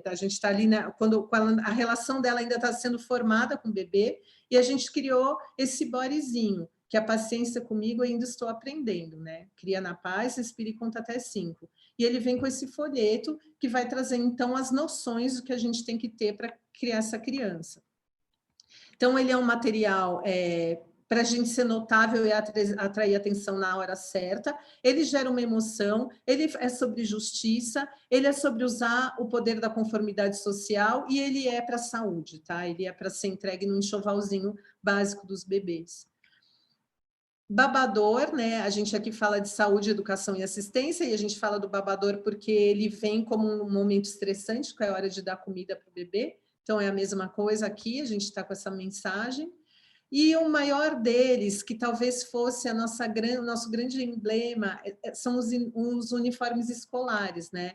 a gente está ali, né, quando a relação dela ainda está sendo formada com o bebê, e a gente criou esse bodyzinho, que a paciência comigo ainda estou aprendendo, né, Cria na Paz, respire e conta até 5. E ele vem com esse folheto, que vai trazer, então, as noções do que a gente tem que ter para criar essa criança. Então, ele é um material para a gente ser notável e atrair atenção na hora certa. Ele gera uma emoção, ele é sobre justiça, ele é sobre usar o poder da conformidade social e ele é para a saúde, tá? Ele é para ser entregue no enxovalzinho básico dos bebês. Babador, né? A gente aqui fala de saúde, educação e assistência, e a gente fala do babador porque ele vem como um momento estressante, que é a hora de dar comida para o bebê. Então, é a mesma coisa aqui, a gente está com essa mensagem. E o maior deles, que talvez fosse o nosso grande emblema, são os uniformes escolares, né?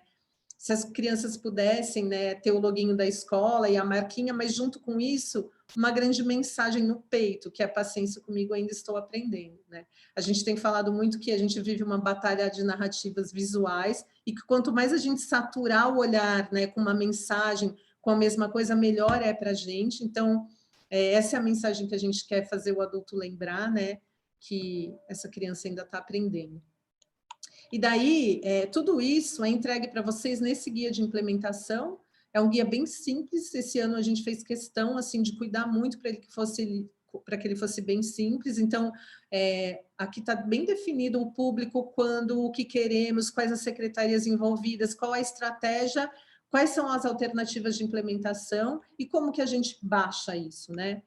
Se as crianças pudessem, né, ter o loginho da escola e a marquinha, mas junto com isso, uma grande mensagem no peito, que é paciência comigo, ainda estou aprendendo, né? A gente tem falado muito que a gente vive uma batalha de narrativas visuais e que quanto mais a gente saturar o olhar, né, com uma mensagem, com a mesma coisa, melhor é para a gente. Então, essa é a mensagem que a gente quer fazer o adulto lembrar, né, que essa criança ainda está aprendendo. E daí, tudo isso é entregue para vocês nesse guia de implementação. É um guia bem simples. Esse ano a gente fez questão assim de cuidar muito para que ele fosse bem simples. Então, aqui está bem definido o público, quando, o que queremos, quais as secretarias envolvidas, qual a estratégia, quais são as alternativas de implementação e como que a gente baixa isso, né?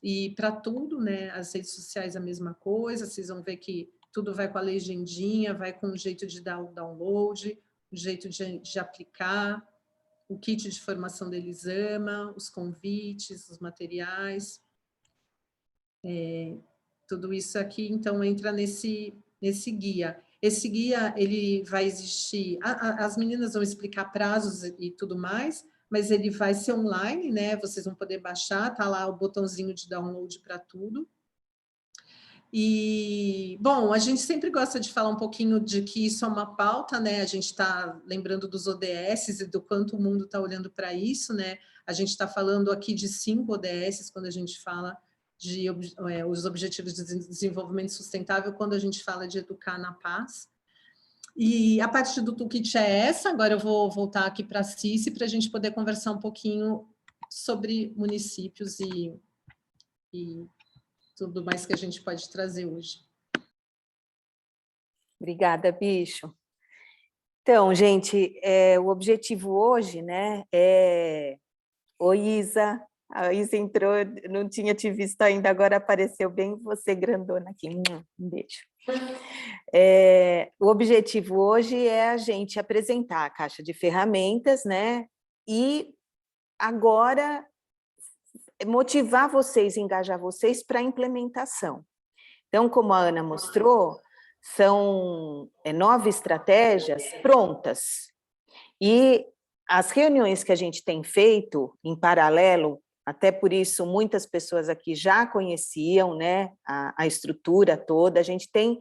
E para tudo, né? As redes sociais a mesma coisa, vocês vão ver que tudo vai com a legendinha, vai com o jeito de dar o download, o jeito de aplicar, o kit de formação da Elisama, os convites, os materiais. Tudo isso aqui, então, entra nesse guia. Esse guia, ele vai existir... As meninas vão explicar prazos e tudo mais, mas ele vai ser online, né? Vocês vão poder baixar, tá lá o botãozinho de download para tudo. E, bom, a gente sempre gosta de falar um pouquinho de que isso é uma pauta, né? A gente está lembrando dos ODS e do quanto o mundo está olhando para isso, né? A gente está falando aqui de 5 ODS quando a gente fala de os Objetivos de Desenvolvimento Sustentável, quando a gente fala de educar na paz. E a parte do toolkit é essa. Agora eu vou voltar aqui para a Cici para a gente poder conversar um pouquinho sobre municípios e tudo mais que a gente pode trazer hoje.
Obrigada, Bicho. Então, gente, o objetivo hoje, né, Oi, Isa. A Isa entrou, não tinha te visto ainda, agora apareceu bem você grandona aqui. Um beijo. O objetivo hoje é a gente apresentar a caixa de ferramentas, né, e agora motivar vocês, engajar vocês para a implementação. Então, como a Ana mostrou, são 9 estratégias prontas. E as reuniões que a gente tem feito em paralelo, até por isso muitas pessoas aqui já conheciam, né, a estrutura toda, a gente tem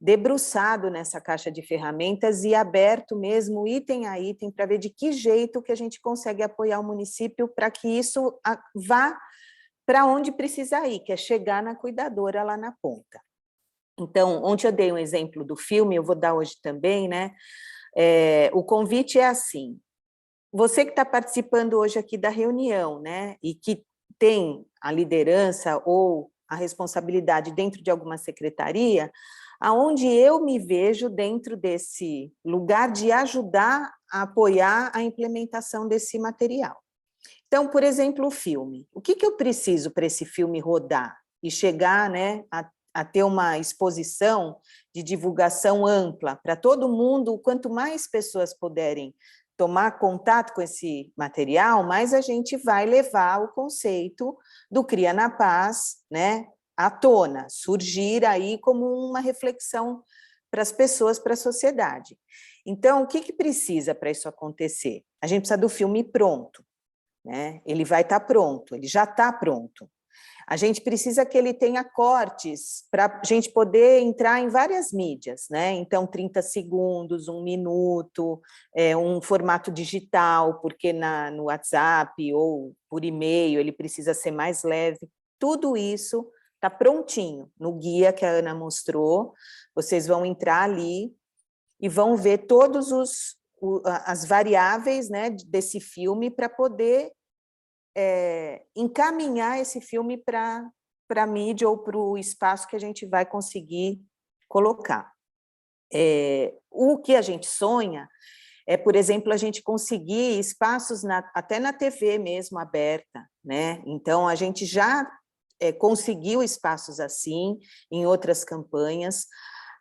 debruçado nessa caixa de ferramentas e aberto mesmo item a item para ver de que jeito que a gente consegue apoiar o município para que isso vá para onde precisa ir, que é chegar na cuidadora lá na ponta. Então, ontem eu dei um exemplo do filme, eu vou dar hoje também, né? O convite é assim: você que está participando hoje aqui da reunião, né, e que tem a liderança ou a responsabilidade dentro de alguma secretaria, aonde eu me vejo dentro desse lugar de ajudar a apoiar a implementação desse material. Então, por exemplo, o filme. O que eu preciso para esse filme rodar e chegar, né, a ter uma exposição de divulgação ampla para todo mundo? Quanto mais pessoas puderem tomar contato com esse material, mais a gente vai levar o conceito do Cria na Paz, né, à tona, surgir aí como uma reflexão para as pessoas, para a sociedade. Então, o que precisa para isso acontecer? A gente precisa do filme pronto, né? Ele vai estar pronto, ele já está pronto. A gente precisa que ele tenha cortes para a gente poder entrar em várias mídias, né? Então, 30 segundos, 1 minuto, um formato digital, porque no WhatsApp ou por e-mail ele precisa ser mais leve. Tudo isso está prontinho no guia que a Ana mostrou. Vocês vão entrar ali e vão ver todas as variáveis, né, desse filme para poder encaminhar esse filme para a mídia ou para o espaço que a gente vai conseguir colocar. O que a gente sonha é, por exemplo, a gente conseguir espaços até na TV mesmo aberta, né? Então, a gente já conseguiu espaços assim em outras campanhas.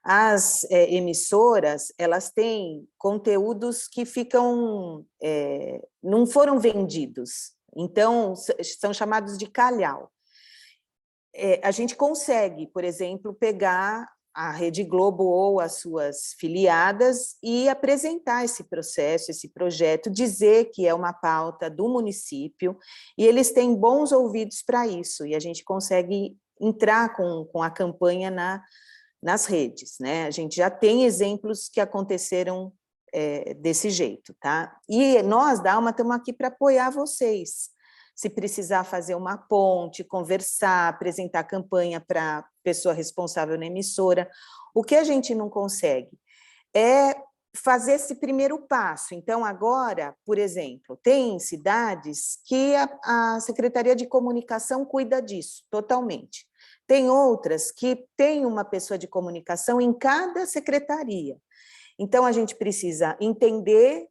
As emissoras, elas têm conteúdos que ficam, não foram vendidos, então são chamados de calhau. A gente consegue, por exemplo, pegar a Rede Globo ou as suas filiadas e apresentar esse processo, esse projeto, dizer que é uma pauta do município, e eles têm bons ouvidos para isso, e a gente consegue entrar com a campanha nas redes, né? A gente já tem exemplos que aconteceram desse jeito, tá? E nós, da Alma, estamos aqui para apoiar vocês. Se precisar fazer uma ponte, conversar, apresentar campanha para a pessoa responsável na emissora. O que a gente não consegue é fazer esse primeiro passo. Então, agora, por exemplo, tem cidades que a Secretaria de Comunicação cuida disso totalmente. Tem outras que tem uma pessoa de comunicação em cada secretaria. Então, a gente precisa entender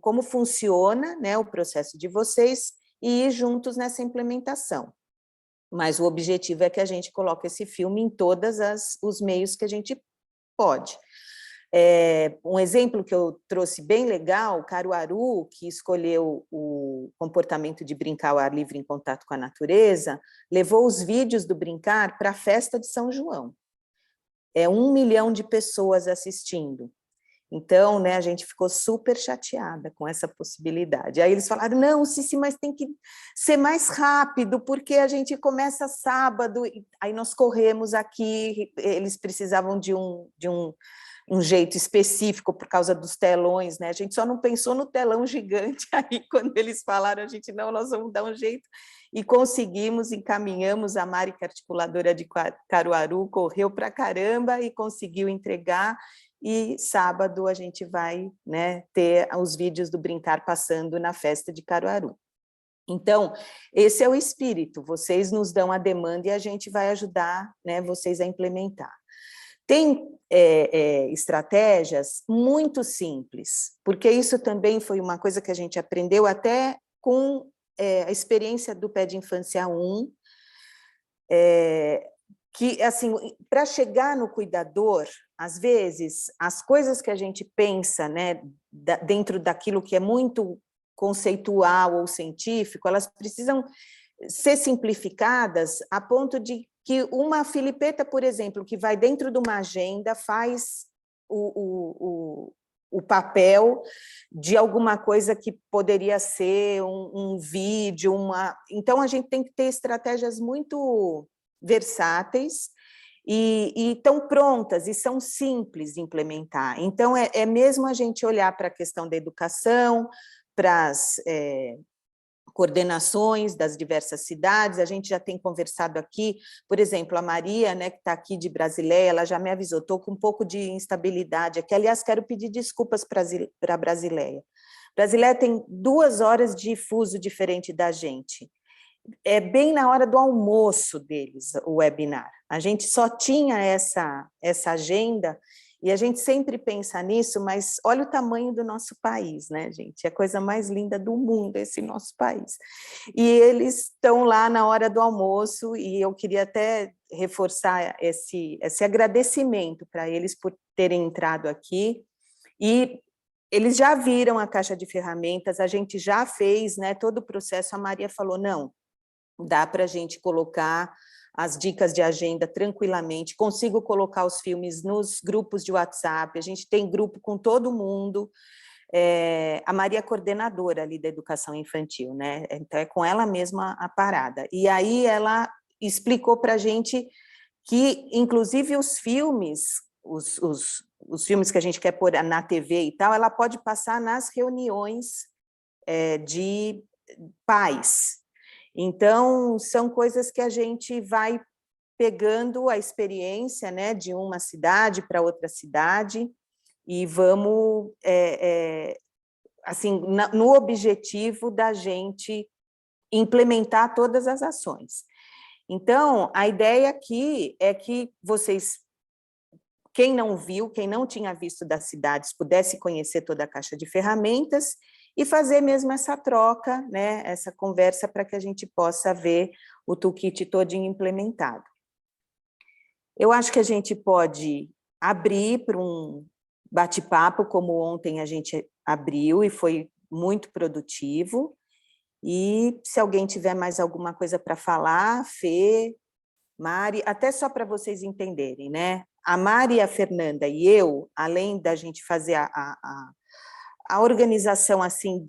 como funciona, né, o processo de vocês e ir juntos nessa implementação. Mas o objetivo é que a gente coloque esse filme em todos os meios que a gente pode. Um exemplo que eu trouxe bem legal, Caruaru, que escolheu o comportamento de brincar ao ar livre em contato com a natureza, levou os vídeos do brincar para a festa de São João. 1 milhão de pessoas assistindo. Então, né, a gente ficou super chateada com essa possibilidade. Aí eles falaram, não, Cici, mas tem que ser mais rápido, porque a gente começa sábado. Aí nós corremos aqui, eles precisavam de um jeito específico por causa dos telões, né? A gente só não pensou no telão gigante. Aí, quando eles falaram, a gente, não, nós vamos dar um jeito. E conseguimos, encaminhamos, a Mari, que é articuladora de Caruaru, correu para caramba e conseguiu entregar. E sábado a gente vai, né, ter os vídeos do Brincar passando na festa de Caruaru. Então, esse é o espírito, vocês nos dão a demanda e a gente vai ajudar, né, vocês a implementar. Tem estratégias muito simples, porque isso também foi uma coisa que a gente aprendeu até com a experiência do Pé de Infância 1, que, assim, para chegar no cuidador, às vezes, as coisas que a gente pensa, né, dentro daquilo que é muito conceitual ou científico, elas precisam ser simplificadas a ponto de que uma filipeta, por exemplo, que vai dentro de uma agenda, faz o papel de alguma coisa que poderia ser um vídeo, Então, a gente tem que ter estratégias muito versáteis e estão prontas e são simples de implementar. Então, é mesmo a gente olhar para a questão da educação, para as coordenações das diversas cidades. A gente já tem conversado aqui, por exemplo, a Maria, né, que está aqui de Brasileia, ela já me avisou, estou com um pouco de instabilidade aqui, aliás, quero pedir desculpas para Brasileia. Brasileia tem 2 horas de fuso diferente da gente. É bem na hora do almoço deles, o webinar. A gente só tinha essa agenda, e a gente sempre pensa nisso, mas olha o tamanho do nosso país, né, gente? É a coisa mais linda do mundo, esse nosso país. E eles estão lá na hora do almoço, e eu queria até reforçar esse agradecimento para eles por terem entrado aqui, e eles já viram a caixa de ferramentas, a gente já fez, né, todo o processo. A Maria falou, não, dá para a gente colocar as dicas de agenda tranquilamente, consigo colocar os filmes nos grupos de WhatsApp, a gente tem grupo com todo mundo. A Maria é coordenadora ali da educação infantil, né? Então é com ela mesma a parada. E aí ela explicou para a gente que, inclusive, os filmes, os filmes que a gente quer pôr na TV e tal, ela pode passar nas reuniões de pais. Então, são coisas que a gente vai pegando a experiência, né, de uma cidade para outra cidade e vamos, assim, no objetivo da gente implementar todas as ações. Então, a ideia aqui é que vocês, quem não viu, quem não tinha visto das cidades, pudesse conhecer toda a caixa de ferramentas e fazer mesmo essa troca, né, essa conversa para que a gente possa ver o toolkit todinho implementado. Eu acho que a gente pode abrir para um bate-papo, como ontem a gente abriu e foi muito produtivo, e se alguém tiver mais alguma coisa para falar, Fê, Mari, até só para vocês entenderem, né? A Mari, a Fernanda e eu, além da gente fazer a organização assim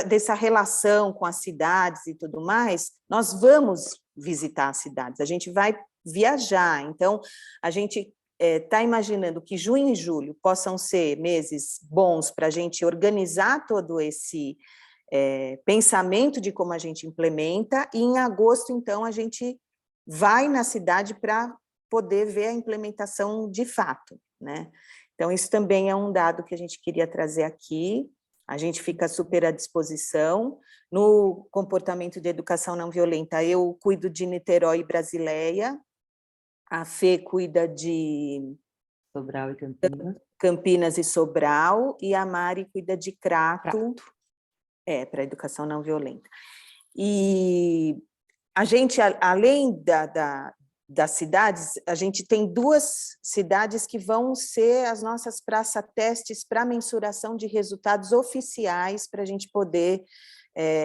dessa relação com as cidades e tudo mais, nós vamos visitar as cidades, a gente vai viajar, então a gente está imaginando que junho e julho possam ser meses bons para a gente organizar todo esse pensamento de como a gente implementa, e em agosto, então, a gente vai na cidade para poder ver a implementação de fato, né? Então, isso também é um dado que a gente queria trazer aqui, a gente fica super à disposição. No comportamento de educação não violenta, eu cuido de Niterói e Brasileia, a Fê cuida de
Sobral e Campinas.
Campinas e Sobral, e a Mari cuida de Crato. Para a educação não violenta. E a gente, além das cidades, a gente tem 2 cidades que vão ser as nossas praça-testes para mensuração de resultados oficiais, para a gente poder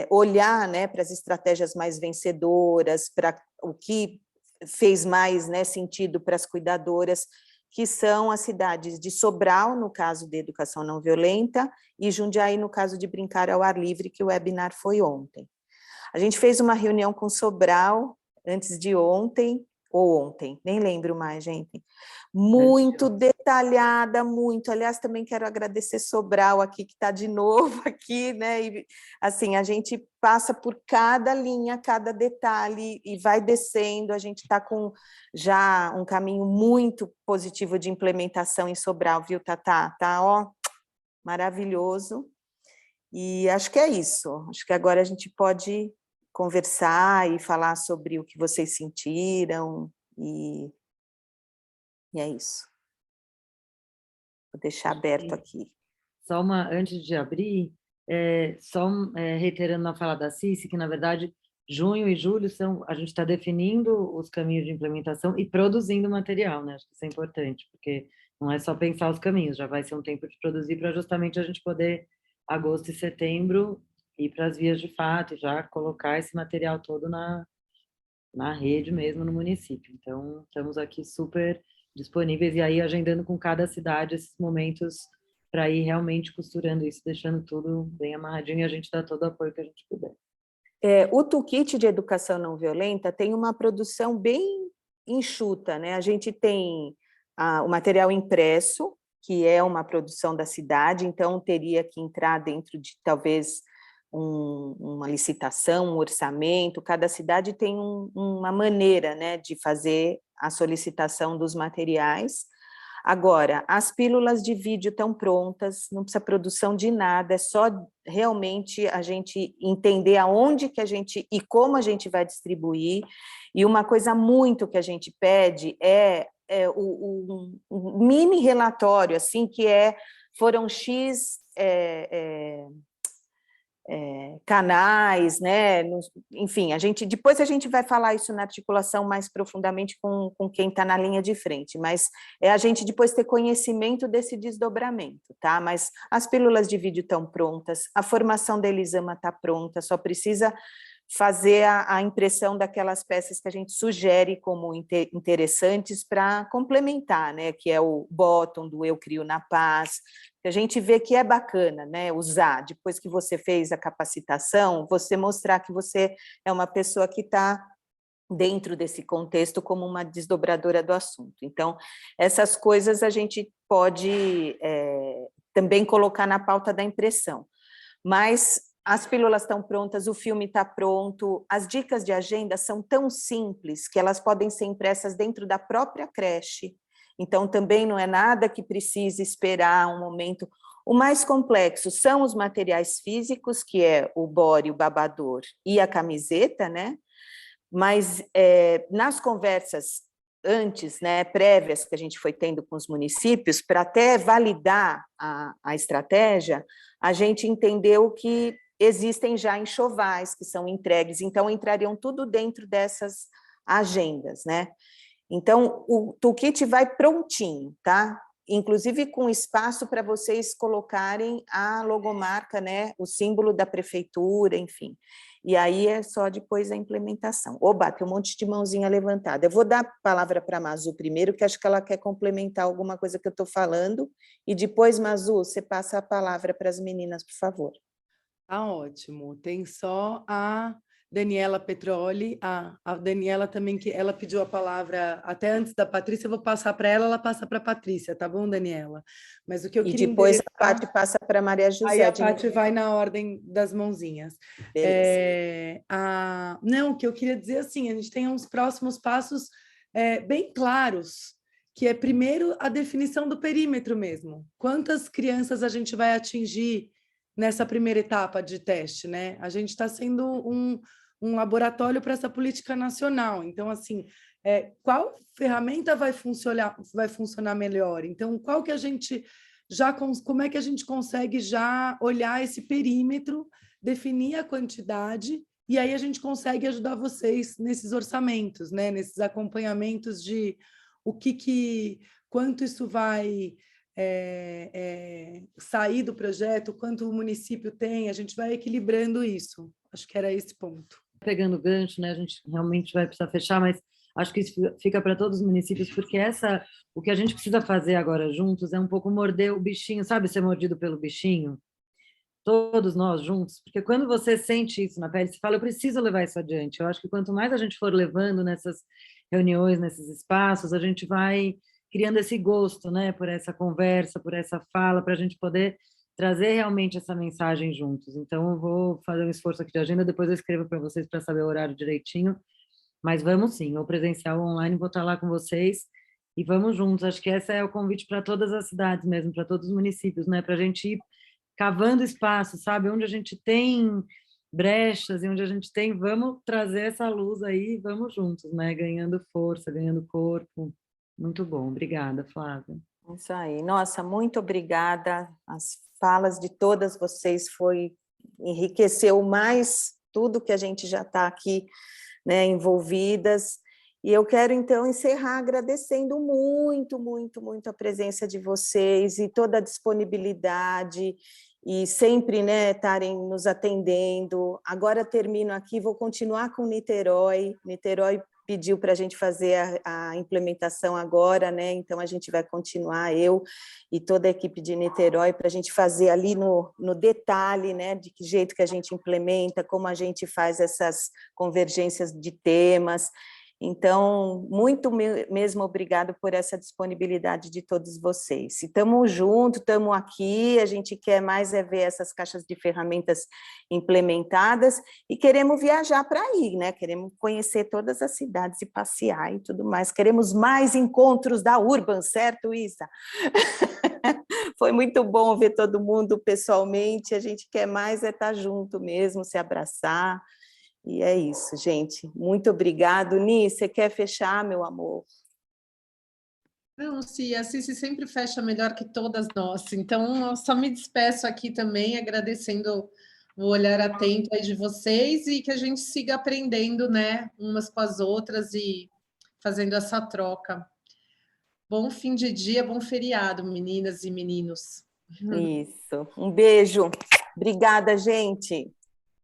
olhar, né, para as estratégias mais vencedoras, para o que fez mais, né, sentido para as cuidadoras, que são as cidades de Sobral, no caso de educação não violenta, e Jundiaí, no caso de brincar ao ar livre, que o webinar foi ontem. A gente fez uma reunião com Sobral antes de ontem, ou ontem, nem lembro mais, gente. Muito detalhada, muito. Aliás, também quero agradecer Sobral aqui, que está de novo aqui, né? E, assim, a gente passa por cada linha, cada detalhe e vai descendo. A gente está com já um caminho muito positivo de implementação em Sobral, viu, Tatá? Tá, ó, maravilhoso. E acho que é isso. Acho que agora a gente pode conversar e falar sobre o que vocês sentiram, e é isso. Vou deixar aberto aqui.
Só antes de abrir, reiterando na fala da Cici, que na verdade junho e julho a gente está definindo os caminhos de implementação e produzindo material, né? Acho que isso é importante, porque não é só pensar os caminhos, já vai ser um tempo de produzir para justamente a gente poder, agosto e setembro, ir para as vias de fato e já colocar esse material todo na rede mesmo, no município. Então, estamos aqui super disponíveis e aí agendando com cada cidade esses momentos para ir realmente costurando isso, deixando tudo bem amarradinho, e a gente dá todo o apoio que a gente puder.
O toolkit de educação não violenta tem uma produção bem enxuta, né? A gente tem o material impresso, que é uma produção da cidade, então teria que entrar dentro de talvez uma licitação, um orçamento. Cada cidade tem uma maneira, né, de fazer a solicitação dos materiais. Agora, as pílulas de vídeo estão prontas, não precisa produção de nada, é só realmente a gente entender aonde que a gente e como a gente vai distribuir. E uma coisa muito que a gente pede é um mini relatório, assim, que foram X canais, né? Enfim, depois a gente vai falar isso na articulação mais profundamente com quem está na linha de frente, mas a gente depois ter conhecimento desse desdobramento, tá? Mas as pílulas de vídeo estão prontas, a formação da Elisama está pronta, só precisa fazer a impressão daquelas peças que a gente sugere como interessantes para complementar, né? Que é o bottom do Eu Crio na Paz, que a gente vê que é bacana, né? Usar, depois que você fez a capacitação, você mostrar que você é uma pessoa que está dentro desse contexto como uma desdobradora do assunto. Então, essas coisas a gente pode também colocar na pauta da impressão. Mas as pílulas estão prontas, o filme está pronto, as dicas de agenda são tão simples que elas podem ser impressas dentro da própria creche. Então, também não é nada que precise esperar um momento. O mais complexo são os materiais físicos, que é o body, o babador e a camiseta, né? Mas nas conversas antes, né, prévias que a gente foi tendo com os municípios, para até validar a estratégia, a gente entendeu que existem já enxovais que são entregues, então entrariam tudo dentro dessas agendas, né? Então, o toolkit vai prontinho, tá? Inclusive com espaço para vocês colocarem a logomarca, né, o símbolo da prefeitura, enfim. E aí é só depois a implementação. Oba, tem um monte de mãozinha levantada. Eu vou dar a palavra para a Mazu primeiro, que acho que ela quer complementar alguma coisa que eu estou falando, e depois, Mazu, você passa a palavra para as meninas, por favor.
Tá ótimo. Tem só a Daniela Petroli, a Daniela também, que ela pediu a palavra até antes da Patrícia, eu vou passar para ela, ela passa para a Patrícia, tá bom, Daniela? Mas o que eu queria
depois
endereçar...
a Paty passa para a Maria José.
Aí a Paty vai na ordem das mãozinhas. Não, o que eu queria dizer assim, a gente tem uns próximos passos bem claros, que é primeiro a definição do perímetro mesmo. Quantas crianças a gente vai atingir nessa primeira etapa de teste, né? A gente está sendo um laboratório para essa política nacional. Então, assim, qual ferramenta vai funcionar melhor? Então, qual que a gente como é que a gente consegue já olhar esse perímetro, definir a quantidade, e aí a gente consegue ajudar vocês nesses orçamentos, né? Nesses acompanhamentos de quanto isso vai sair do projeto, quanto o município tem, a gente vai equilibrando isso. Acho que era esse ponto.
Pegando o gancho, né, a gente realmente vai precisar fechar, mas acho que isso fica para todos os municípios, porque o que a gente precisa fazer agora juntos é um pouco morder o bichinho, sabe, ser mordido pelo bichinho? Todos nós juntos, porque quando você sente isso na pele, você fala, eu preciso levar isso adiante. Eu acho que quanto mais a gente for levando nessas reuniões, nesses espaços, a gente vai criando esse gosto, né, por essa conversa, por essa fala, para a gente poder trazer realmente essa mensagem juntos. Então, eu vou fazer um esforço aqui de agenda, depois eu escrevo para vocês para saber o horário direitinho, mas vamos sim, ou presencial ou online, vou estar lá com vocês e vamos juntos. Acho que esse é o convite para todas as cidades mesmo, para todos os municípios, né, para a gente ir cavando espaço, sabe, onde a gente tem brechas e onde a gente tem, vamos trazer essa luz aí, vamos juntos, né, ganhando força, ganhando corpo. Muito bom, obrigada, Flávia.
Isso aí, nossa, muito obrigada. As falas de todas vocês enriqueceu mais tudo que a gente já está aqui, né, envolvidas. E eu quero, então, encerrar agradecendo muito, muito, muito a presença de vocês e toda a disponibilidade e sempre, né, estarem nos atendendo. Agora termino aqui, vou continuar com Niterói. Niterói pediu para a gente fazer a implementação agora, né? Então a gente vai continuar, eu e toda a equipe de Niterói, para a gente fazer ali no detalhe, né? De que jeito que a gente implementa, como a gente faz essas convergências de temas. Então, muito mesmo obrigado por essa disponibilidade de todos vocês. E estamos juntos, estamos aqui, a gente quer mais ver essas caixas de ferramentas implementadas e queremos viajar para aí, né? Queremos conhecer todas as cidades e passear e tudo mais. Queremos mais encontros da Urban, certo, Isa? Foi muito bom ver todo mundo pessoalmente, a gente quer mais estar junto mesmo, se abraçar. E é isso, gente. Muito obrigado. Ni, você quer fechar, meu amor?
Não, sim, a Cici sempre fecha melhor que todas nós. Então, eu só me despeço aqui também, agradecendo o olhar atento aí de vocês e que a gente siga aprendendo, né, umas com as outras e fazendo essa troca. Bom fim de dia, bom feriado, meninas e meninos.
Isso. Um beijo. Obrigada, gente.